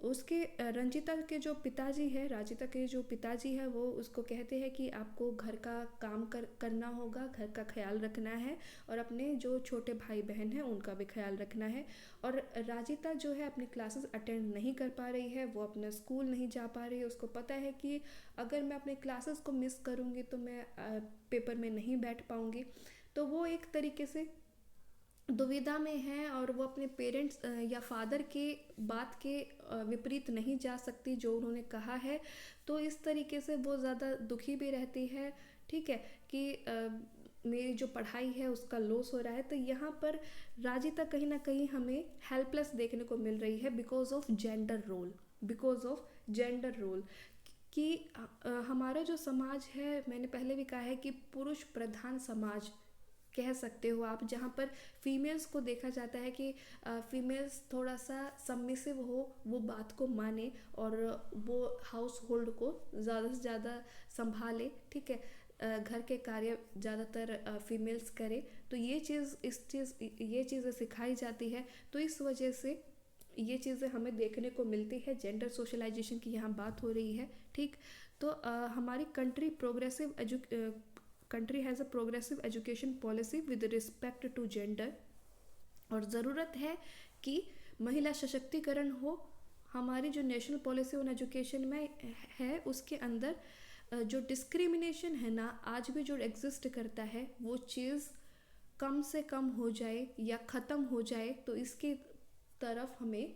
उसके रंजिता के जो पिताजी है, राजिता के जो पिताजी है, वो उसको कहते हैं कि आपको घर का काम करना होगा, घर का ख्याल रखना है और अपने जो छोटे भाई बहन हैं उनका भी ख्याल रखना है। और राजिता जो है अपनी क्लासेस अटेंड नहीं कर पा रही है, वो अपना स्कूल नहीं जा पा रही है। उसको पता है कि अगर मैं अपने क्लासेस को मिस करूँगी तो मैं पेपर में नहीं बैठ पाऊँगी। तो वो एक तरीके से दुविधा में है और वो अपने पेरेंट्स या फादर के बात के विपरीत नहीं जा सकती जो उन्होंने कहा है। तो इस तरीके से वो ज़्यादा दुखी भी रहती है, ठीक है, कि मेरी जो पढ़ाई है उसका लॉस हो रहा है। तो यहाँ पर राजिता कहीं ना कहीं हमें हेल्पलेस देखने को मिल रही है because of gender role, because of gender role कि हमारा जो समाज है, मैंने पहले भी कहा है कि पुरुष प्रधान समाज कह सकते हो आप, जहाँ पर फीमेल्स को देखा जाता है कि फीमेल्स थोड़ा सा सबमिसिव हो, वो बात को माने और वो हाउस होल्ड को ज़्यादा से ज़्यादा संभाले, ठीक है, घर के कार्य ज़्यादातर फीमेल्स करे। तो ये चीज़ें सिखाई जाती है। तो इस वजह से ये चीज़ें हमें देखने को मिलती है। जेंडर सोशलाइजेशन की यहाँ बात हो रही है, ठीक। तो हमारी country has a progressive education policy with respect to gender. और ज़रूरत है कि महिला सशक्तिकरण हो। हमारी जो नेशनल पॉलिसी ऑन एजुकेशन में है उसके अंदर जो डिस्क्रिमिनेशन है ना, आज भी जो एग्जिस्ट करता है, वो चीज़ कम से कम हो जाए या ख़त्म हो जाए। तो इसकी तरफ हमें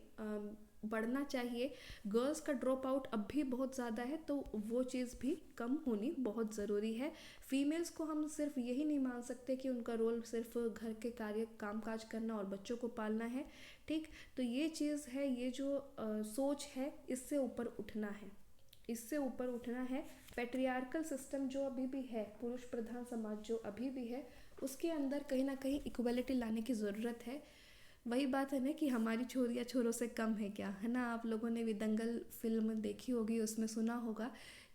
बढ़ना चाहिए। गर्ल्स का ड्रॉप आउट अब भी बहुत ज़्यादा है, तो वो चीज़ भी कम होनी बहुत ज़रूरी है। फीमेल्स को हम सिर्फ यही नहीं मान सकते कि उनका रोल सिर्फ घर के कार्य कामकाज करना और बच्चों को पालना है, ठीक। तो ये चीज़ है, ये जो सोच है, इससे ऊपर उठना है, इससे ऊपर उठना है। पैट्रियार्कल सिस्टम जो अभी भी है, पुरुष प्रधान समाज जो अभी भी है, उसके अंदर कहीं ना कहीं इक्वलिटी लाने की ज़रूरत है। वही बात है ना कि हमारी छोरियाँ छोरों से कम है क्या, है ना। आप लोगों ने भी दंगल फिल्म देखी होगी, उसमें सुना होगा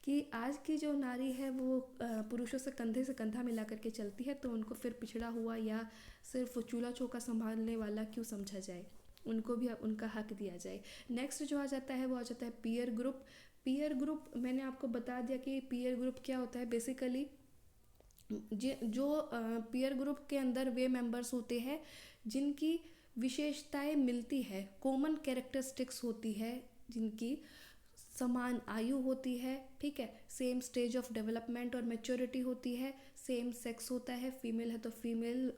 कि आज की जो नारी है वो पुरुषों से कंधा मिला करके चलती है, तो उनको फिर पिछड़ा हुआ या सिर्फ चूल्हा चौका संभालने वाला क्यों समझा जाए, उनको भी उनका हक दिया जाए। नेक्स्ट जो आ जाता है वो आ जाता है पीयर ग्रुप। पीयर ग्रुप मैंने आपको बता दिया कि पीयर ग्रुप क्या होता है। बेसिकली जो पीयर ग्रुप के अंदर वे मेंबर्स होते हैं जिनकी विशेषताएं मिलती है, कॉमन कैरेक्टरिस्टिक्स होती है, जिनकी समान आयु होती है, ठीक है, सेम स्टेज ऑफ डेवलपमेंट और मैच्योरिटी होती है, सेम सेक्स होता है, फीमेल है तो फीमेल,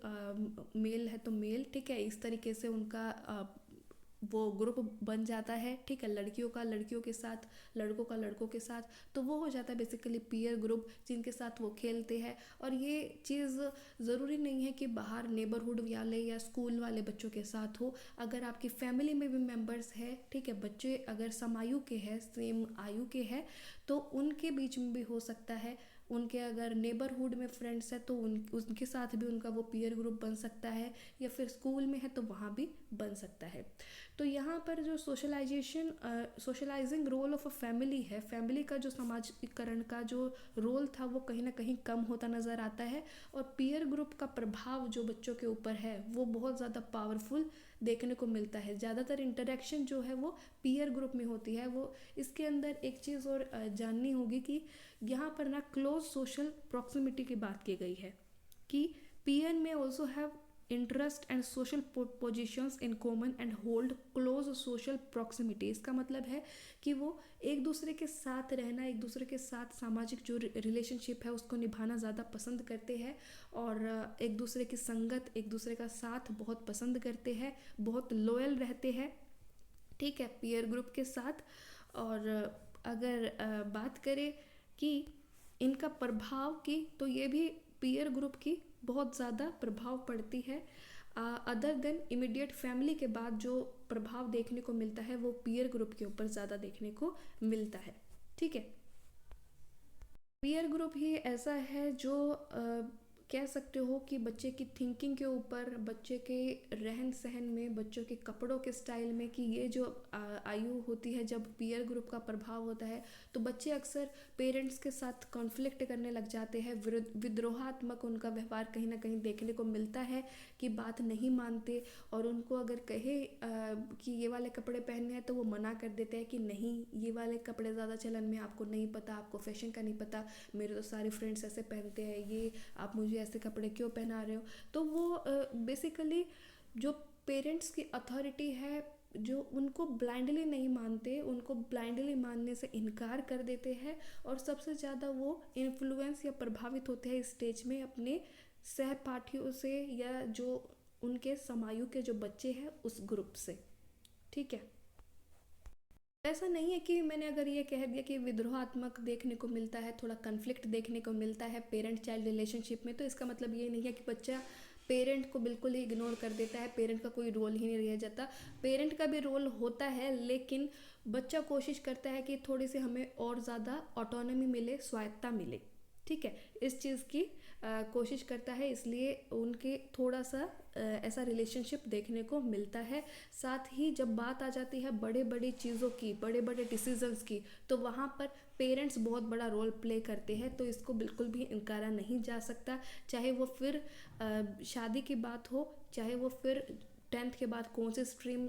मेल है तो मेल, ठीक है। इस तरीके से उनका वो ग्रुप बन जाता है, ठीक है, लड़कियों का लड़कियों के साथ, लड़कों का लड़कों के साथ, तो वो हो जाता है बेसिकली पीयर ग्रुप जिनके साथ वो खेलते हैं। और ये चीज़ ज़रूरी नहीं है कि बाहर नेबरहुड वाले या स्कूल वाले बच्चों के साथ हो, अगर आपकी फैमिली में भी मेंबर्स है, ठीक है, बच्चे अगर समायु के हैं, सेम आयु के हैं, तो उनके बीच में भी हो सकता है। उनके अगर नेबरहुड में फ्रेंड्स है तो उनके साथ भी उनका वो पीयर ग्रुप बन सकता है, या फिर स्कूल में है तो वहाँ भी बन सकता है। तो यहाँ पर जो socializing role of a family है, फैमिली का जो समाजीकरण का जो रोल था वो कहीं ना कहीं कम होता नज़र आता है। और पीयर ग्रुप का प्रभाव जो बच्चों के ऊपर है वो बहुत ज़्यादा पावरफुल देखने को मिलता है। ज़्यादातर इंटरेक्शन जो है वो पीयर ग्रुप में होती है। वो इसके अंदर एक चीज़ और जाननी होगी कि यहाँ पर ना क्लोज सोशल प्रॉक्सिमिटी की बात की गई है कि पीयर में also have interest and social positions in common and hold close social proximity. इसका मतलब है कि वो एक दूसरे के साथ रहना, एक दूसरे के साथ सामाजिक जो रिलेशनशिप है उसको निभाना ज़्यादा पसंद करते हैं, और एक दूसरे की संगत, एक दूसरे का साथ बहुत पसंद करते हैं, बहुत लॉयल रहते हैं, ठीक है, पीयर ग्रुप के साथ। और अगर बात करें कि इनका प्रभाव की, तो ये भी पीयर ग्रुप की बहुत ज़्यादा प्रभाव पड़ती है। अदर देन इमीडिएट फैमिली के बाद जो प्रभाव देखने को मिलता है वो पीयर ग्रुप के ऊपर ज़्यादा देखने को मिलता है, ठीक है। पीयर ग्रुप ही ऐसा है जो कह सकते हो कि बच्चे की थिंकिंग के ऊपर, बच्चे के रहन सहन में, बच्चों के कपड़ों के स्टाइल में, कि ये जो आयु होती है जब पीयर ग्रुप का प्रभाव होता है तो बच्चे अक्सर पेरेंट्स के साथ कॉन्फ्लिक्ट करने लग जाते हैं, विद्रोहात्मक उनका व्यवहार कहीं ना कहीं देखने को मिलता है, कि बात नहीं मानते। और उनको अगर कहे कि ये वाले कपड़े पहनने हैं तो वो मना कर देते हैं कि नहीं, ये वाले कपड़े ज़्यादा चलन में, आपको नहीं पता, आपको फैशन का नहीं पता, मेरे तो सारे फ्रेंड्स ऐसे पहनते हैं, ये आप मुझे ऐसे कपड़े क्यों पहना रहे हो। तो वो बेसिकली जो पेरेंट्स की अथॉरिटी है जो उनको ब्लाइंडली नहीं मानते, उनको ब्लाइंडली मानने से इनकार कर देते हैं, और सबसे ज़्यादा वो इन्फ्लुएंस या प्रभावित होते हैं इस स्टेज में अपने सहपाठियों से, या जो उनके समायु के जो बच्चे हैं उस ग्रुप से, ठीक है। ऐसा नहीं है कि मैंने अगर ये कह दिया कि विद्रोहात्मक देखने को मिलता है, थोड़ा कन्फ्लिक्ट देखने को मिलता है पेरेंट चाइल्ड रिलेशनशिप में, तो इसका मतलब ये नहीं है कि बच्चा पेरेंट को बिल्कुल ही इग्नोर कर देता है, पेरेंट का कोई रोल ही नहीं रह जाता। पेरेंट का भी रोल होता है, लेकिन बच्चा कोशिश करता है कि थोड़ी सी हमें और ज़्यादा ऑटोनॉमी मिले, स्वायत्ता मिले, ठीक है, इस चीज़ की कोशिश करता है, इसलिए उनके थोड़ा सा ऐसा रिलेशनशिप देखने को मिलता है। साथ ही जब बात आ जाती है बड़े बड़ी चीज़ों की, बड़े बड़े डिसीजंस की, तो वहाँ पर पेरेंट्स बहुत बड़ा रोल प्ले करते हैं, तो इसको बिल्कुल भी इनकारा नहीं जा सकता। चाहे वो फिर शादी की बात हो, चाहे वो फिर 10th के बाद कौन सी स्ट्रीम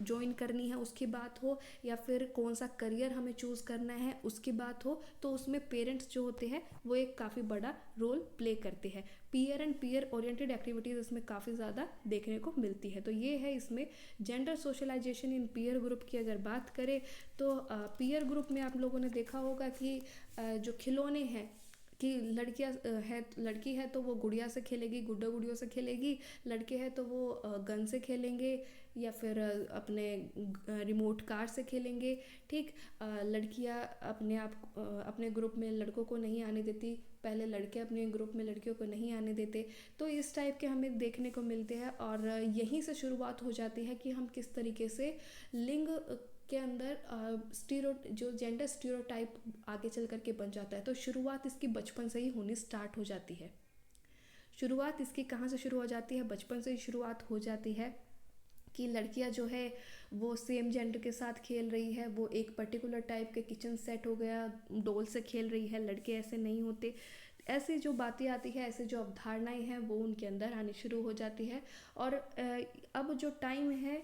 ज्वाइन करनी है उसकी बात हो, या फिर कौन सा करियर हमें चूज़ करना है उसकी बात हो, तो उसमें पेरेंट्स जो होते हैं वो एक काफ़ी बड़ा रोल प्ले करते हैं। Peer and peer oriented activities इसमें काफ़ी ज़्यादा देखने को मिलती है। तो ये है इसमें जेंडर सोशलाइजेशन इन पीयर ग्रुप की अगर बात करें, तो पीयर ग्रुप में आप लोगों ने देखा होगा कि जो खिलौने हैं, कि लड़कियां है, लड़की है तो वो गुड़िया से खेलेगी, गुड्डा गुड़ियों से खेलेगी, लड़के हैं तो वो गन से खेलेंगे, या फिर अपने रिमोट कार से खेलेंगे, ठीक। लड़कियां अपने ग्रुप में लड़कों को नहीं आने देती, पहले लड़के अपने ग्रुप में लड़कियों को नहीं आने देते। तो इस टाइप के हमें देखने को मिलते हैं, और यहीं से शुरुआत हो जाती है कि हम किस तरीके से लिंग के अंदर जो जेंडर स्टीरियोटाइप आगे चल करके बन जाता है। तो शुरुआत इसकी बचपन से ही होनी स्टार्ट हो जाती है। शुरुआत इसकी कहाँ से शुरू हो जाती है? बचपन से ही शुरुआत हो जाती है कि लड़कियां जो है वो सेम जेंडर के साथ खेल रही है, वो एक पर्टिकुलर टाइप के किचन सेट हो गया, डोल से खेल रही है, लड़के ऐसे नहीं होते। ऐसी जो बातें आती है, ऐसे जो अवधारणाएं हैं वो उनके अंदर आनी शुरू हो जाती है। और अब जो टाइम है,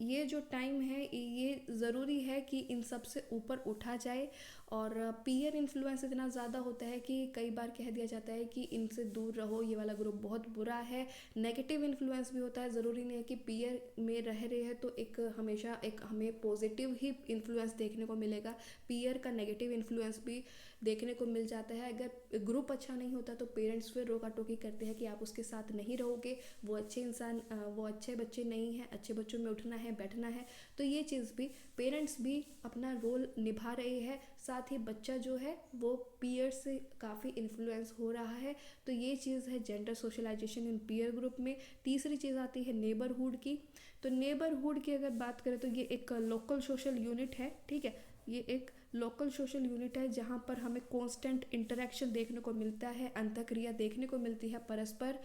ये जो टाइम है, ये ज़रूरी है कि इन सब से ऊपर उठा जाए, और पीयर इन्फ्लुएंस इतना ज़्यादा होता है कि कई बार कह दिया जाता है कि इनसे दूर रहो, ये वाला ग्रुप बहुत बुरा है। नेगेटिव इन्फ्लुएंस भी होता है, ज़रूरी नहीं है कि पीयर में रह रहे हैं तो एक हमेशा एक हमें पॉजिटिव ही इन्फ्लुएंस देखने को मिलेगा। पीयर का नेगेटिव इन्फ्लुएंस भी देखने को मिल जाता है। अगर ग्रुप अच्छा नहीं होता तो पेरेंट्स फिर रोका टोकी करते हैं कि आप उसके साथ नहीं रहोगे, वो अच्छे इंसान, वो अच्छे बच्चे नहीं हैं, अच्छे बच्चों में उठना है बैठना है। तो ये चीज़ भी पेरेंट्स भी अपना रोल निभा रहे हैं, साथ ही बच्चा जो है वो पीयर से काफ़ी इन्फ्लुएंस हो रहा है। तो ये चीज़ है जेंडर सोशलाइजेशन इन पीयर ग्रुप में। तीसरी चीज़ आती है नेबरहुड की। तो नेबरहुड की अगर बात करें तो ये एक लोकल सोशल यूनिट है, ठीक है। ये एक लोकल सोशल यूनिट है जहाँ पर हमें कांस्टेंट इंटरेक्शन देखने को मिलता है, अंतःक्रिया देखने को मिलती है परस्पर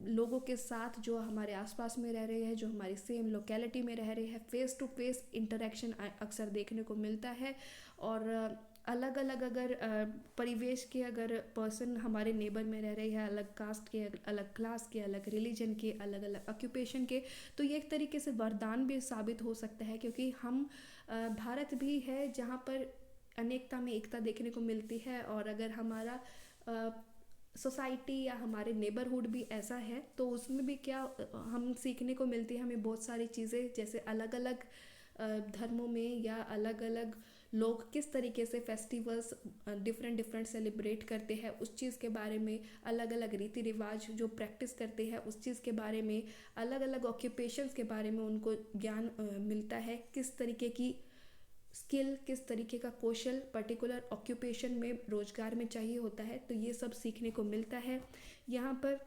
लोगों के साथ जो हमारे आसपास में रह रहे हैं, जो हमारी सेम लोकेलिटी में रह रहे हैं। फेस टू फेस इंटरेक्शन अक्सर देखने को मिलता है। और अलग अलग अगर परिवेश के अगर पर्सन हमारे नेबर में रह रहे हैं, अलग कास्ट के, अलग क्लास के, अलग रिलीजन के, अलग अलग ऑक्यूपेशन के, तो ये एक तरीके से वरदान भी साबित हो सकता है, क्योंकि हम भारत भी है जहाँ पर अनेकता में एकता देखने को मिलती है। और अगर हमारा सोसाइटी या हमारे नेबरहुड भी ऐसा है तो उसमें भी क्या हम सीखने को मिलती है हमें बहुत सारी चीज़ें, जैसे अलग अलग धर्मों में या अलग अलग लोग किस तरीके से फेस्टिवल्स डिफरेंट सेलिब्रेट करते हैं, उस चीज़ के बारे में, अलग अलग रीति रिवाज जो प्रैक्टिस करते हैं उस चीज़ के बारे में, अलग अलग ऑक्यूपेशंस के बारे में उनको ज्ञान मिलता है। किस तरीके की स्किल, किस तरीके का कौशल पर्टिकुलर ऑक्यूपेशन में रोजगार में चाहिए होता है, तो ये सब सीखने को मिलता है। यहाँ पर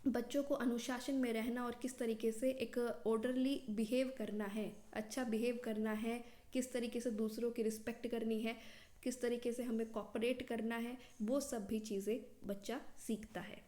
बच्चों को अनुशासन में रहना और किस तरीके से एक ऑर्डरली बिहेव करना है, अच्छा बिहेव करना है, किस तरीके से दूसरों की रिस्पेक्ट करनी है, किस तरीके से हमें कोऑपरेट करना है, वो सब भी चीज़ें बच्चा सीखता है,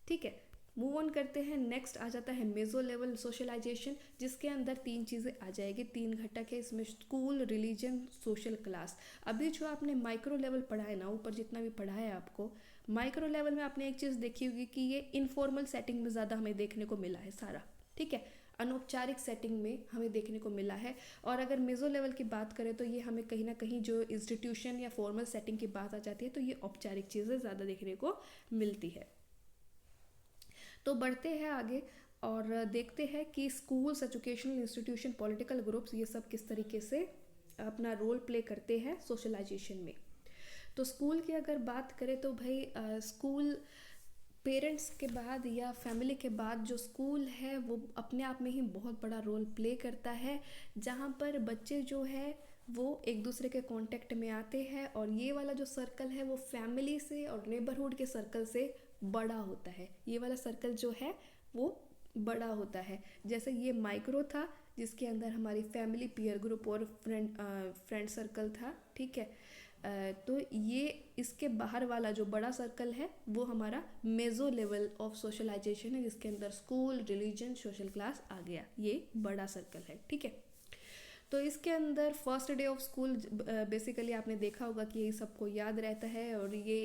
ठीक है। मूव ऑन करते हैं, नेक्स्ट आ जाता है मेजो लेवल सोशलाइजेशन, जिसके अंदर 3 चीज़ें आ जाएगी, 3 घटक है इसमें, स्कूल, रिलीजन, सोशल क्लास। अभी जो आपने माइक्रो लेवल पढ़ा है ना, ऊपर जितना भी पढ़ा है आपको, माइक्रो लेवल में आपने एक चीज़ देखी होगी कि ये इनफॉर्मल सेटिंग में ज़्यादा हमें देखने को मिला है सारा, ठीक है, अनौपचारिक सेटिंग में हमें देखने को मिला है। और अगर मेजो लेवल की बात करें तो ये हमें कहीं ना कहीं जो इंस्टीट्यूशन या फॉर्मल सेटिंग की बात आ जाती है तो ये औपचारिक चीज़ें ज़्यादा देखने को मिलती है। तो बढ़ते हैं आगे और देखते हैं कि schools, educational institution, political groups, ये सब किस तरीके से अपना रोल प्ले करते हैं सोशलाइजेशन में। तो स्कूल की अगर बात करें तो भाई स्कूल पेरेंट्स के बाद या फैमिली के बाद जो स्कूल है वो अपने आप में ही बहुत बड़ा रोल प्ले करता है, जहाँ पर बच्चे जो है वो एक दूसरे के कांटेक्ट में आते हैं। और ये वाला जो सर्कल है वो फैमिली से और नेबरहुड के सर्कल से बड़ा होता है। ये वाला सर्कल जो है वो बड़ा होता है। जैसे ये माइक्रो था जिसके अंदर हमारी फैमिली, पीयर ग्रुप और फ्रेंड सर्कल था, ठीक है। तो ये इसके बाहर वाला जो बड़ा सर्कल है वो हमारा मेजो लेवल ऑफ सोशलाइजेशन है, जिसके अंदर स्कूल, रिलीजन, सोशल क्लास आ गया, ये बड़ा सर्कल है, ठीक है। तो इसके अंदर first day of school basically आपने देखा होगा कि ये सबको याद रहता है और ये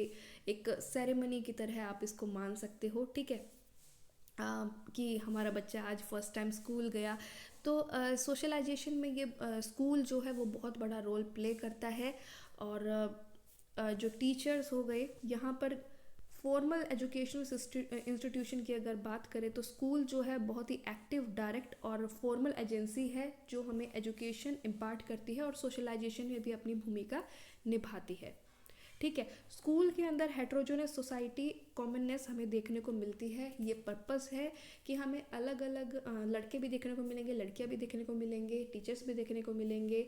एक सेरेमनी की तरह आप इसको मान सकते हो, ठीक है, कि हमारा बच्चा आज फर्स्ट टाइम स्कूल गया। तो सोशलाइजेशन में ये स्कूल जो है वो बहुत बड़ा रोल प्ले करता है। और जो टीचर्स हो गए, यहाँ पर फॉर्मल एजुकेशनल इंस्टीट्यूशन की अगर बात करें तो स्कूल जो है बहुत ही एक्टिव, डायरेक्ट और फॉर्मल एजेंसी है जो हमें एजुकेशन इम्पार्ट करती है और सोशलाइजेशन में भी अपनी भूमिका निभाती है, ठीक है। स्कूल के अंदर हेट्रोजेनस सोसाइटी, कॉमननेस हमें देखने को मिलती है। ये पर्पस है कि हमें अलग अलग लड़के भी देखने को मिलेंगे, लड़कियां भी देखने को मिलेंगे, टीचर्स भी देखने को मिलेंगे।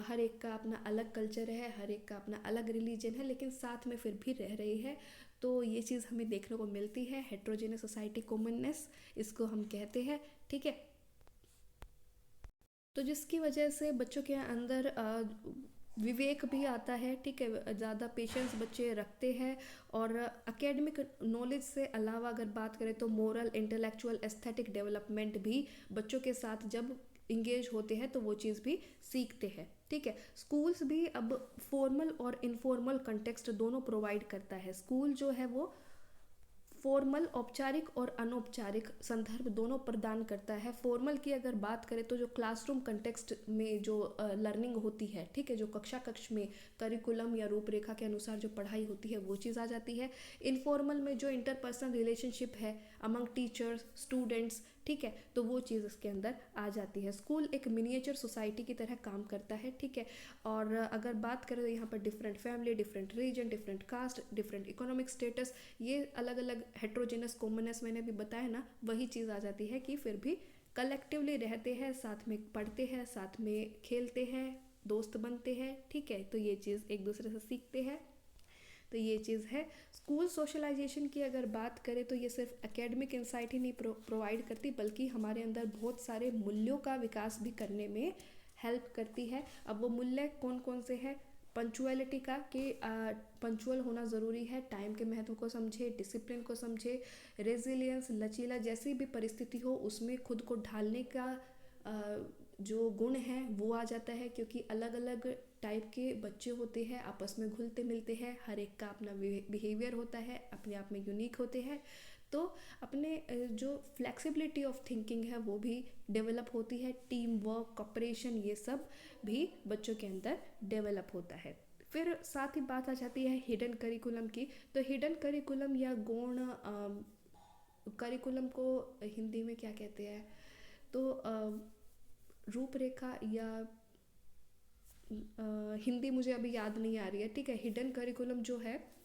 हर एक का अपना अलग कल्चर है, हर एक का अपना अलग रिलीजन है, लेकिन साथ में फिर भी रह रही है। तो ये चीज़ हमें देखने को मिलती है, हेट्रोजेनस सोसाइटी, कॉमननेस इसको हम कहते हैं, ठीक है। तो जिसकी वजह से बच्चों के अंदर विवेक भी आता है, ठीक है, ज़्यादा पेशेंस बच्चे रखते हैं। और एकेडमिक नॉलेज से अलावा अगर बात करें तो मोरल, इंटेलेक्चुअल, एस्थेटिक डेवलपमेंट भी बच्चों के साथ जब इंगेज होते हैं तो वो चीज़ भी सीखते हैं, ठीक है। स्कूल्स भी अब फॉर्मल और इनफॉर्मल कंटेक्स्ट दोनों प्रोवाइड करता है। स्कूल जो है वो फॉर्मल औपचारिक और अनौपचारिक संदर्भ दोनों प्रदान करता है। फॉर्मल की अगर बात करें तो जो क्लासरूम कंटेक्स्ट में जो लर्निंग होती है, ठीक है, जो कक्षा कक्ष में करिकुलम या रूपरेखा के अनुसार जो पढ़ाई होती है वो चीज़ आ जाती है। इनफॉर्मल में जो इंटरपर्सनल रिलेशनशिप है अमंग टीचर्स स्टूडेंट्स, ठीक है, तो वो चीज़ इसके अंदर आ जाती है। स्कूल एक मिनिएचर सोसाइटी की तरह काम करता है, ठीक है। और अगर बात करें तो यहाँ पर different family, different region, different caste, different economic status, ये अलग अलग हेट्रोजेनस कॉमननेस मैंने भी बताया ना, वही चीज़ आ जाती है कि फिर भी कलेक्टिवली रहते हैं, साथ में पढ़ते हैं, साथ में खेलते हैं, दोस्त बनते हैं, ठीक है, तो ये चीज़ एक दूसरे से सीखते हैं, तो ये चीज़ है। स्कूल सोशलाइजेशन की अगर बात करें तो ये सिर्फ एकेडमिक इंसाइट ही नहीं प्रोवाइड करती, बल्कि हमारे अंदर बहुत सारे मूल्यों का विकास भी करने में हेल्प करती है। अब वो मूल्य कौन कौन से हैं? पंचुअलिटी का, कि पंचुअल होना ज़रूरी है, टाइम के महत्व को समझे, डिसिप्लिन को समझे, रेजिलियंस, लचीला, जैसी भी परिस्थिति हो उसमें खुद को ढालने का जो गुण है वो आ जाता है, क्योंकि अलग अलग टाइप के बच्चे होते हैं, आपस में घुलते मिलते हैं, हर एक का अपना बिहेवियर होता है, अपने आप में यूनिक होते हैं, तो अपने जो फ्लेक्सिबिलिटी ऑफ थिंकिंग है वो भी डेवलप होती है, टीम वर्क, कॉपरेशन, ये सब भी बच्चों के अंदर डेवलप होता है। फिर साथ ही बात आ जाती है हिडन करिकुलम की। तो हिडन करिकुलम या गौण करिकुलम को हिंदी में क्या कहते हैं? तो रूपरेखा या हिंदी मुझे अभी याद नहीं आ रही है, ठीक है। हिडन करिकुलम जो है,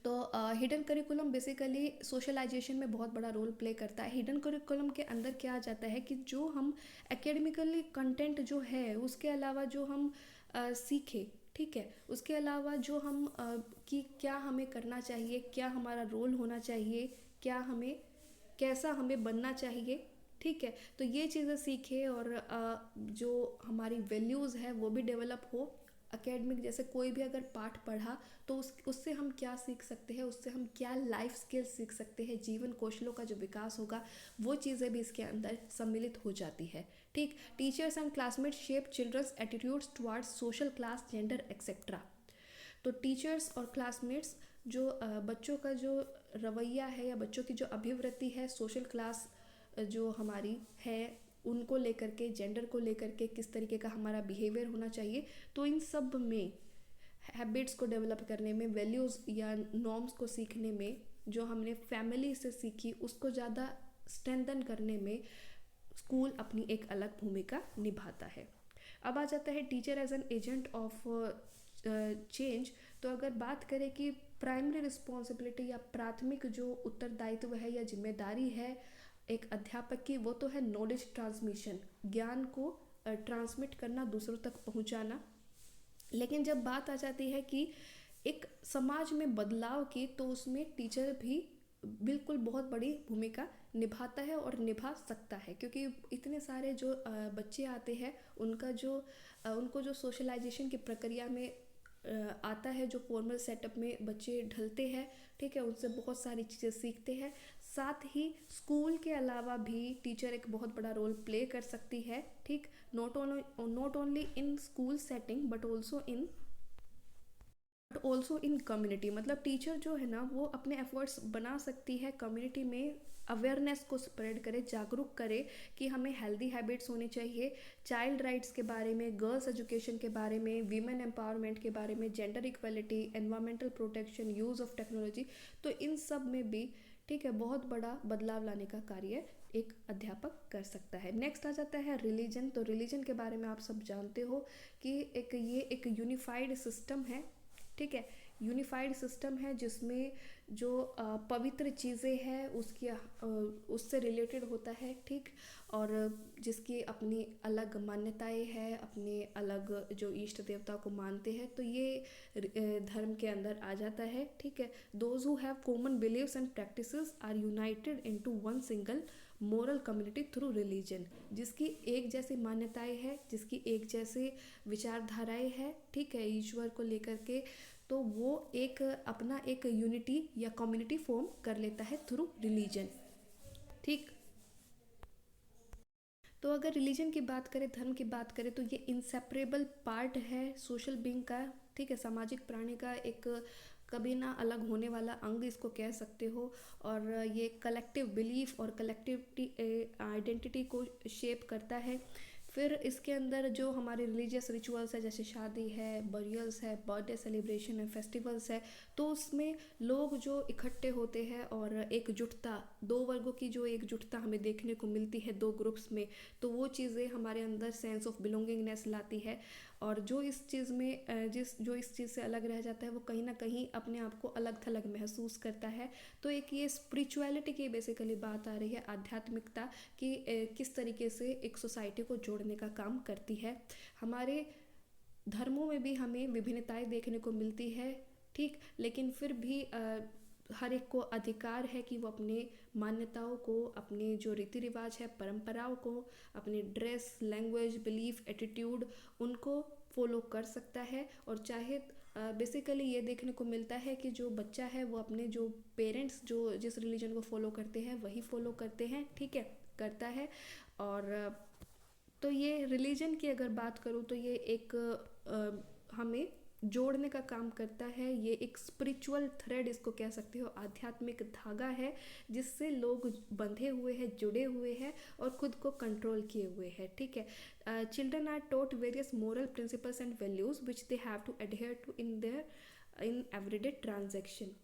तो हिडन करिकुलम बेसिकली सोशलाइजेशन में बहुत बड़ा रोल प्ले करता है। हिडन करिकुलम के अंदर क्या आ जाता है कि जो हम एकेडमिकली कंटेंट जो है उसके अलावा जो हम सीखें, ठीक है, उसके अलावा जो हम कि क्या हमें करना चाहिए, क्या हमारा रोल होना चाहिए, क्या हमें कैसा हमें बनना चाहिए, ठीक है, तो ये चीज़ें सीखे और जो हमारी वैल्यूज़ है वो भी डेवलप हो। एकेडमिक जैसे कोई भी अगर पाठ पढ़ा तो उससे हम क्या सीख सकते हैं, उससे हम क्या लाइफ स्किल्स सीख सकते हैं, जीवन कौशलों का जो विकास होगा वो चीज़ें भी इसके अंदर सम्मिलित हो जाती है, ठीक। Teachers and classmates shape children's attitudes towards social class, gender etcetera. तो टीचर्स और क्लासमेट्स जो बच्चों का जो रवैया है या बच्चों की जो अभिवृत्ति है, सोशल क्लास जो हमारी है उनको लेकर के, जेंडर को लेकर के किस तरीके का हमारा बिहेवियर होना चाहिए, तो इन सब में हैबिट्स को डेवलप करने में, वैल्यूज़ या नॉर्म्स को सीखने में, जो हमने फैमिली से सीखी उसको ज़्यादा स्ट्रेंथन करने में स्कूल अपनी एक अलग भूमिका निभाता है। अब आ जाता है teacher as an agent of change. तो अगर बात करें कि प्राइमरी रिस्पॉन्सिबिलिटी या प्राथमिक जो उत्तरदायित्व है या जिम्मेदारी है एक अध्यापक की, वो तो है नॉलेज ट्रांसमिशन, ज्ञान को ट्रांसमिट करना, दूसरों तक पहुंचाना। लेकिन जब बात आ जाती है कि एक समाज में बदलाव की, तो उसमें टीचर भी बिल्कुल बहुत बड़ी भूमिका निभाता है और निभा सकता है, क्योंकि इतने सारे जो बच्चे आते हैं उनको जो सोशलाइजेशन की प्रक्रिया में आता है, जो फॉर्मल सेटअप में बच्चे ढलते हैं, ठीक है, उनसे बहुत सारी चीज़ें सीखते हैं। साथ ही स्कूल के अलावा भी टीचर एक बहुत बड़ा रोल प्ले कर सकती है, ठीक, not only in school setting but also in community. मतलब टीचर जो है ना वो अपने एफर्ट्स बना सकती है कम्युनिटी में, अवेयरनेस को स्प्रेड करे, जागरूक करे कि हमें हेल्दी हैबिट्स होनी चाहिए, चाइल्ड राइट्स के बारे में, गर्ल्स एजुकेशन के बारे में, वीमेन एम्पावरमेंट के बारे में, gender equality, environmental protection, use of technology, तो इन सब में भी, ठीक है, बहुत बड़ा बदलाव लाने का कार्य एक अध्यापक कर सकता है। नेक्स्ट आ जाता है रिलीजन। तो रिलीजन के बारे में आप सब जानते हो कि ये एक यूनिफाइड सिस्टम है, ठीक है, यूनिफाइड सिस्टम है जिसमें जो पवित्र चीज़ें हैं उससे रिलेटेड होता है, ठीक, और जिसकी अपनी अलग मान्यताएं हैं, अपने अलग जो इष्ट देवता को मानते हैं, तो ये धर्म के अंदर आ जाता है, ठीक है। Those who have common beliefs and practices are united into one single moral community through religion. जिसकी एक जैसी मान्यताएं हैं, जिसकी एक जैसे विचारधाराएं हैं, ठीक है, ईश्वर को लेकर के, तो वो एक अपना एक यूनिटी या कम्युनिटी फॉर्म कर लेता है थ्रू रिलीजन, ठीक। तो अगर रिलीजन की बात करें, धर्म की बात करें, तो ये इंसेपरेबल पार्ट है सोशल बीइंग का, ठीक है, सामाजिक प्राणी का एक कभी ना अलग होने वाला अंग इसको कह सकते हो। और ये कलेक्टिव बिलीफ और कलेक्टिविटी आइडेंटिटी को शेप करता है। फिर इसके अंदर जो हमारे रिलीजियस रिचुअल्स है, जैसे शादी है, बरियल्स है, बर्थडे सेलिब्रेशन है, फेस्टिवल्स है, तो उसमें लोग जो इकट्ठे होते हैं और एकजुटता, दो वर्गों की जो एकजुटता हमें देखने को मिलती है दो ग्रुप्स में, तो वो चीज़ें हमारे अंदर सेंस ऑफ बिलोंगिंगनेस लाती है। और जो इस चीज़ में जो इस चीज़ से अलग रह जाता है वो कहीं ना कहीं अपने आप को अलग थलग महसूस करता है। तो एक ये स्पिरिचुअलिटी की बेसिकली बात आ रही है, आध्यात्मिकता कि किस तरीके से एक सोसाइटी को जोड़ने का काम करती है। हमारे धर्मों में भी हमें विभिन्नताएं देखने को मिलती है, ठीक, लेकिन फिर भी हर एक को अधिकार है कि वो अपने मान्यताओं को, अपने जो रीति रिवाज है, परंपराओं को, अपने ड्रेस, लैंग्वेज, बिलीफ, एटीट्यूड, उनको फॉलो कर सकता है। और चाहे बेसिकली ये देखने को मिलता है कि जो बच्चा है वो अपने जो पेरेंट्स जो जिस रिलीजन को फॉलो करते हैं वही फॉलो करते हैं, ठीक है, करता है। और तो ये रिलीजन की अगर बात करूँ तो ये एक हमें जोड़ने का काम करता है। ये एक स्पिरिचुअल थ्रेड इसको कह सकते हो, आध्यात्मिक धागा है जिससे लोग बंधे हुए हैं, जुड़े हुए हैं और खुद को कंट्रोल किए हुए हैं, ठीक है। Children are taught various moral principles and values which they have to adhere to in everyday transaction.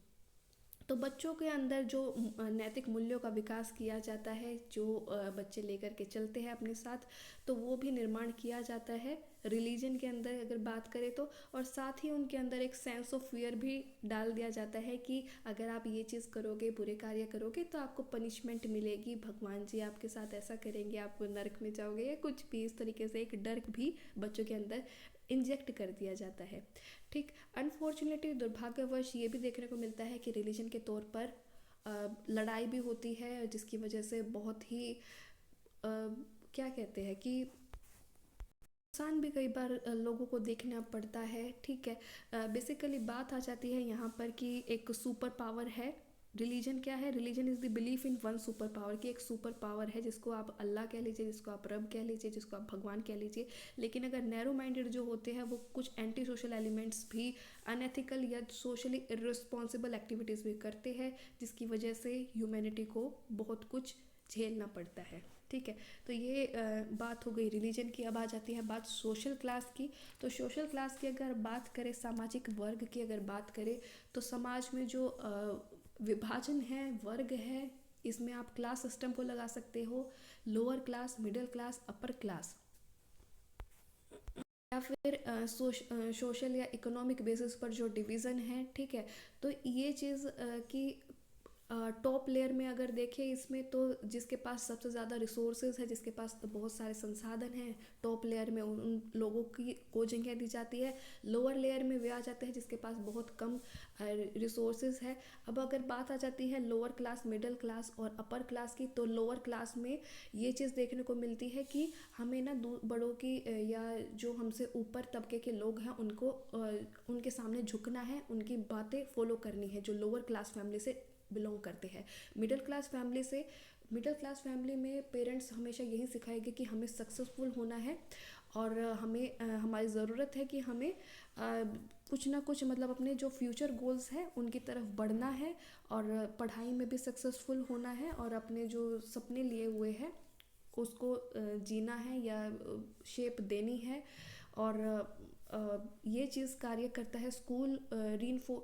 तो बच्चों के अंदर जो नैतिक मूल्यों का विकास किया जाता है, जो बच्चे लेकर के चलते हैं अपने साथ, तो वो भी निर्माण किया जाता है रिलीजन के अंदर अगर बात करें तो। और साथ ही उनके अंदर एक सेंस ऑफ फियर भी डाल दिया जाता है कि अगर आप ये चीज़ करोगे, बुरे कार्य करोगे तो आपको पनिशमेंट मिलेगी, भगवान जी आपके साथ ऐसा करेंगे, आप नरक में जाओगे, या कुछ भी इस तरीके से एक डर भी बच्चों के अंदर इंजेक्ट कर दिया जाता है, ठीक। अनफॉर्चुनेटली, दुर्भाग्यवश ये भी देखने को मिलता है कि रिलीजन के तौर पर लड़ाई भी होती है, जिसकी वजह से बहुत ही क्या कहते हैं कि नुकसान भी कई बार लोगों को देखना पड़ता है, ठीक है। बेसिकली बात आ जाती है यहाँ पर कि एक सुपर पावर है। रिलीजन क्या है? Religion is the belief in one super power, कि एक सुपर पावर है जिसको आप अल्लाह कह लीजिए, जिसको आप रब कह लीजिए, जिसको आप भगवान कह लीजिए। लेकिन अगर नैरो माइंडेड जो होते हैं वो कुछ एंटी सोशल एलिमेंट्स भी, अनएथिकल या सोशली इररिस्पॉन्सिबल एक्टिविटीज़ भी करते हैं, जिसकी वजह से ह्यूमैनिटी को बहुत कुछ झेलना पड़ता है, ठीक है। तो ये बात हो गई रिलीजन की। अब आ जाती है बात सोशल क्लास की। तो सोशल क्लास की अगर बात करें, सामाजिक वर्ग की अगर बात करें, तो समाज में जो विभाजन है, वर्ग है, इसमें आप क्लास सिस्टम को लगा सकते हो, lower class, middle class, upper class, या फिर सोशल या इकोनॉमिक बेसिस पर जो डिवीज़न है, ठीक है। तो ये चीज़ कि टॉप लेयर में अगर देखें इसमें, तो जिसके पास सबसे ज़्यादा रिसोर्सेज है, जिसके पास तो बहुत सारे संसाधन हैं, टॉप लेयर में उन लोगों की को जगह दी जाती है। लोअर लेयर में वे आ जाते हैं जिसके पास बहुत कम रिसोर्सेज है। अब अगर बात आ जाती है लोअर क्लास, मिडिल क्लास और अपर क्लास की, तो लोअर क्लास में ये चीज़ देखने को मिलती है कि हमें ना बड़ों की या जो हमसे ऊपर तबके के लोग हैं उनको उनके सामने झुकना है, उनकी बातें फॉलो करनी है, जो लोअर क्लास फैमिली से बिलोंग करते हैं। मिडिल क्लास फैमिली में पेरेंट्स हमेशा यही सिखाएंगे कि हमें सक्सेसफुल होना है और हमें हमारी ज़रूरत है कि हमें कुछ ना कुछ, मतलब अपने जो फ्यूचर गोल्स हैं उनकी तरफ बढ़ना है, और पढ़ाई में भी सक्सेसफुल होना है, और अपने जो सपने लिए हुए हैं उसको जीना है या शेप देनी है। और ये चीज़ कार्य करता है school,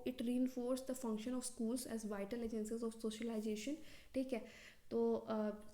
it reinforce the function of schools as vital agencies of socialization, ठीक है। तो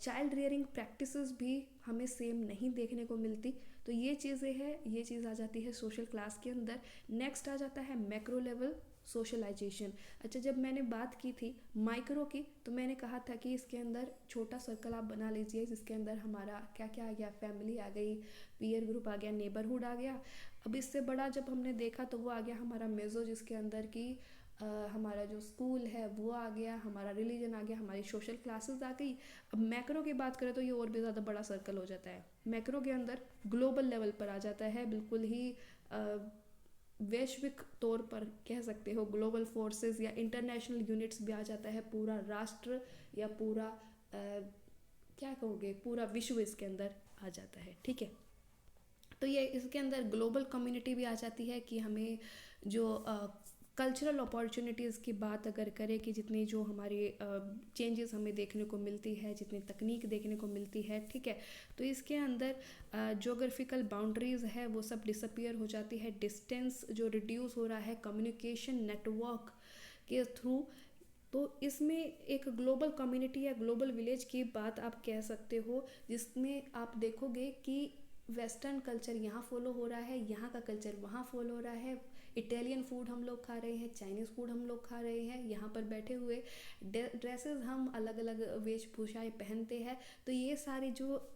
चाइल्ड रियरिंग प्रैक्टिसेस भी हमें सेम नहीं देखने को मिलती। तो ये चीज़ें हैं, ये चीज़ आ जाती है सोशल क्लास के अंदर। नेक्स्ट आ जाता है मैक्रो लेवल सोशलाइजेशन। अच्छा, जब मैंने बात की थी माइक्रो की, तो मैंने कहा था कि इसके अंदर छोटा सर्कल आप बना लीजिए, जिसके अंदर हमारा क्या क्या आ गया, फैमिली आ गई, पीयर ग्रुप आ गया, नेबरहुड आ गया। अब इससे बड़ा जब हमने देखा तो वो आ गया हमारा मेज़ो, जिसके अंदर की हमारा जो स्कूल है वो आ गया, हमारा रिलीजन आ गया, हमारी सोशल क्लासेस आ गई। अब मैक्रो की बात करें तो ये और भी ज़्यादा बड़ा सर्कल हो जाता है। मैक्रो के अंदर ग्लोबल लेवल पर आ जाता है, बिल्कुल ही वैश्विक तौर पर कह सकते हो, ग्लोबल फोर्सेस या इंटरनेशनल यूनिट्स भी आ जाता है। पूरा राष्ट्र या पूरा क्या कहोगे, पूरा विश्व इसके अंदर आ जाता है, ठीक है। तो ये इसके अंदर ग्लोबल कम्युनिटी भी आ जाती है कि हमें जो कल्चरल अपॉर्चुनिटीज़ की बात अगर करें कि जितनी जो हमारे चेंजेस हमें देखने को मिलती है, जितनी तकनीक देखने को मिलती है, ठीक है, तो इसके अंदर जोग्राफिकल बाउंड्रीज़ है वो सब डिसअपियर हो जाती है, डिस्टेंस जो रिड्यूस हो रहा है कम्युनिकेशन नेटवर्क के थ्रू। तो इसमें एक ग्लोबल कम्युनिटी या ग्लोबल विलेज की बात आप कह सकते हो, जिसमें आप देखोगे कि वेस्टर्न कल्चर यहाँ फॉलो हो रहा है, यहाँ का कल्चर वहाँ फॉलो हो रहा है। इटालियन फूड हम लोग खा रहे हैं, चाइनीज़ फूड हम लोग खा रहे हैं, यहाँ पर बैठे हुए ड्रेसेस हम अलग अलग वेशभूषाएं पहनते हैं। तो ये सारी जो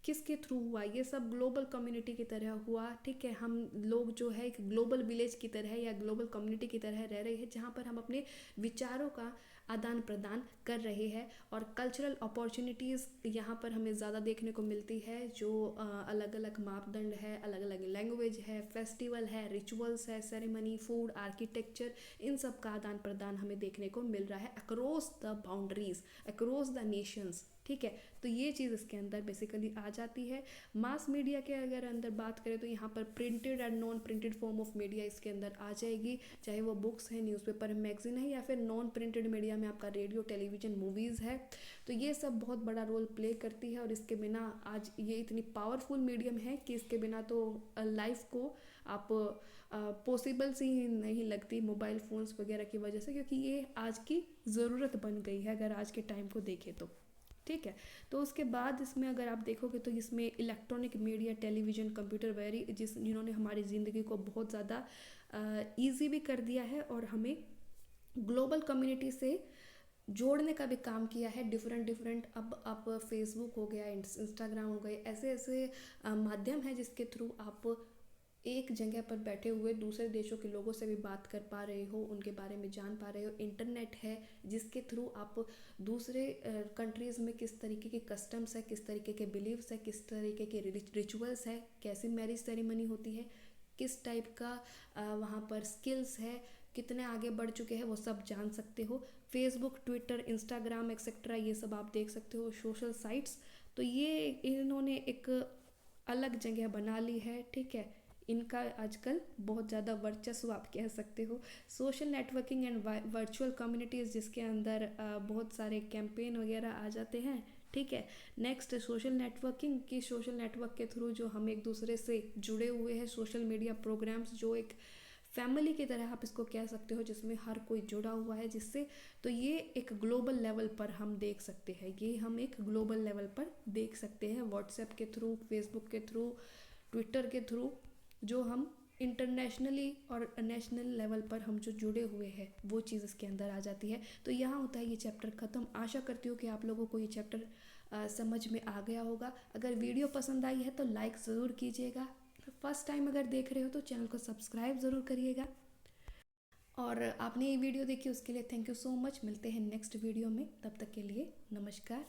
किसके थ्रू हुआ, ये सब ग्लोबल कम्युनिटी की तरह हुआ, ठीक है। हम लोग जो है एक ग्लोबल विलेज की तरह या ग्लोबल कम्युनिटी की तरह रह रहे हैं, जहाँ पर हम अपने विचारों का आदान प्रदान कर रहे हैं। और कल्चरल अपॉर्चुनिटीज़ यहाँ पर हमें ज़्यादा देखने को मिलती है, जो अलग अलग मापदंड है, अलग अलग लैंग्वेज है, फेस्टिवल है, रिचुअल्स है, सेरेमनी, फूड, आर्किटेक्चर, इन सब का आदान प्रदान हमें देखने को मिल रहा है across the boundaries, across the Nations, ठीक है। तो ये चीज़ इसके अंदर बेसिकली आ जाती है। मास मीडिया के अगर अंदर बात करें तो यहाँ पर printed and non printed form of media इसके अंदर आ जाएगी, चाहे वो बुक्स है, न्यूज़पेपर, मैगजीन है, या फिर नॉन प्रिंटेड मीडिया में आपका रेडियो, टेलीविज़न, मूवीज़ है। तो ये सब बहुत बड़ा रोल प्ले करती है, और इसके बिना आज ये इतनी पावरफुल मीडियम है कि इसके बिना तो लाइफ को आप पॉसिबल सी नहीं लगती मोबाइल फ़ोन्स वगैरह की वजह से, क्योंकि ये आज की ज़रूरत बन गई है अगर आज के टाइम को देखें तो, ठीक है। तो उसके बाद इसमें अगर आप देखोगे तो इसमें electronic media, television, computer very जिन्होंने हमारी ज़िंदगी को बहुत ज़्यादा ईजी भी कर दिया है, और हमें ग्लोबल कम्युनिटी से जोड़ने का भी काम किया है। डिफरेंट अब आप फेसबुक हो गया, इंस्टाग्राम हो गए, ऐसे ऐसे माध्यम है जिसके थ्रू आप एक जगह पर बैठे हुए दूसरे देशों के लोगों से भी बात कर पा रहे हो, उनके बारे में जान पा रहे हो। इंटरनेट है जिसके थ्रू आप दूसरे कंट्रीज़ में किस तरीके के कस्टम्स है, किस तरीके के बिलीव्स है, किस तरीके के रिचुअल्स है, कैसी मैरिज सेरेमनी होती है, किस टाइप का वहाँ पर स्किल्स है, कितने आगे बढ़ चुके हैं, वो सब जान सकते हो। फेसबुक, ट्विटर, इंस्टाग्राम एक्सेट्रा, ये सब आप देख सकते हो सोशल साइट्स। तो ये इन्होंने एक अलग जगह बना ली है, ठीक है। इनका आजकल बहुत ज़्यादा वर्चस्व आप कह सकते हो। Social networking and virtual communities, जिसके अंदर बहुत सारे कैंपेन वगैरह आ जाते हैं, ठीक है। नेक्स्ट सोशल नेटवर्किंग की, सोशल नेटवर्क के थ्रू जो हम एक दूसरे से जुड़े हुए हैं, सोशल मीडिया प्रोग्राम्स जो एक फैमिली की तरह आप इसको कह सकते हो, जिसमें हर कोई जुड़ा हुआ है जिससे, तो ये एक ग्लोबल लेवल पर हम देख सकते हैं, ये हम एक ग्लोबल लेवल पर देख सकते हैं व्हाट्सएप के थ्रू, फेसबुक के थ्रू, ट्विटर के थ्रू, जो हम इंटरनेशनली और नेशनल लेवल पर हम जो जुड़े हुए हैं वो चीज़ इसके अंदर आ जाती है। तो यहाँ होता है ये चैप्टर ख़त्म। आशा करती हूँ कि आप लोगों को ये चैप्टर समझ में आ गया होगा। अगर वीडियो पसंद आई है तो लाइक ज़रूर कीजिएगा, फर्स्ट टाइम अगर देख रहे हो तो चैनल को सब्सक्राइब ज़रूर करिएगा, और आपने ये वीडियो देखी उसके लिए थैंक यू सो मच। मिलते हैं नेक्स्ट वीडियो में, तब तक के लिए नमस्कार।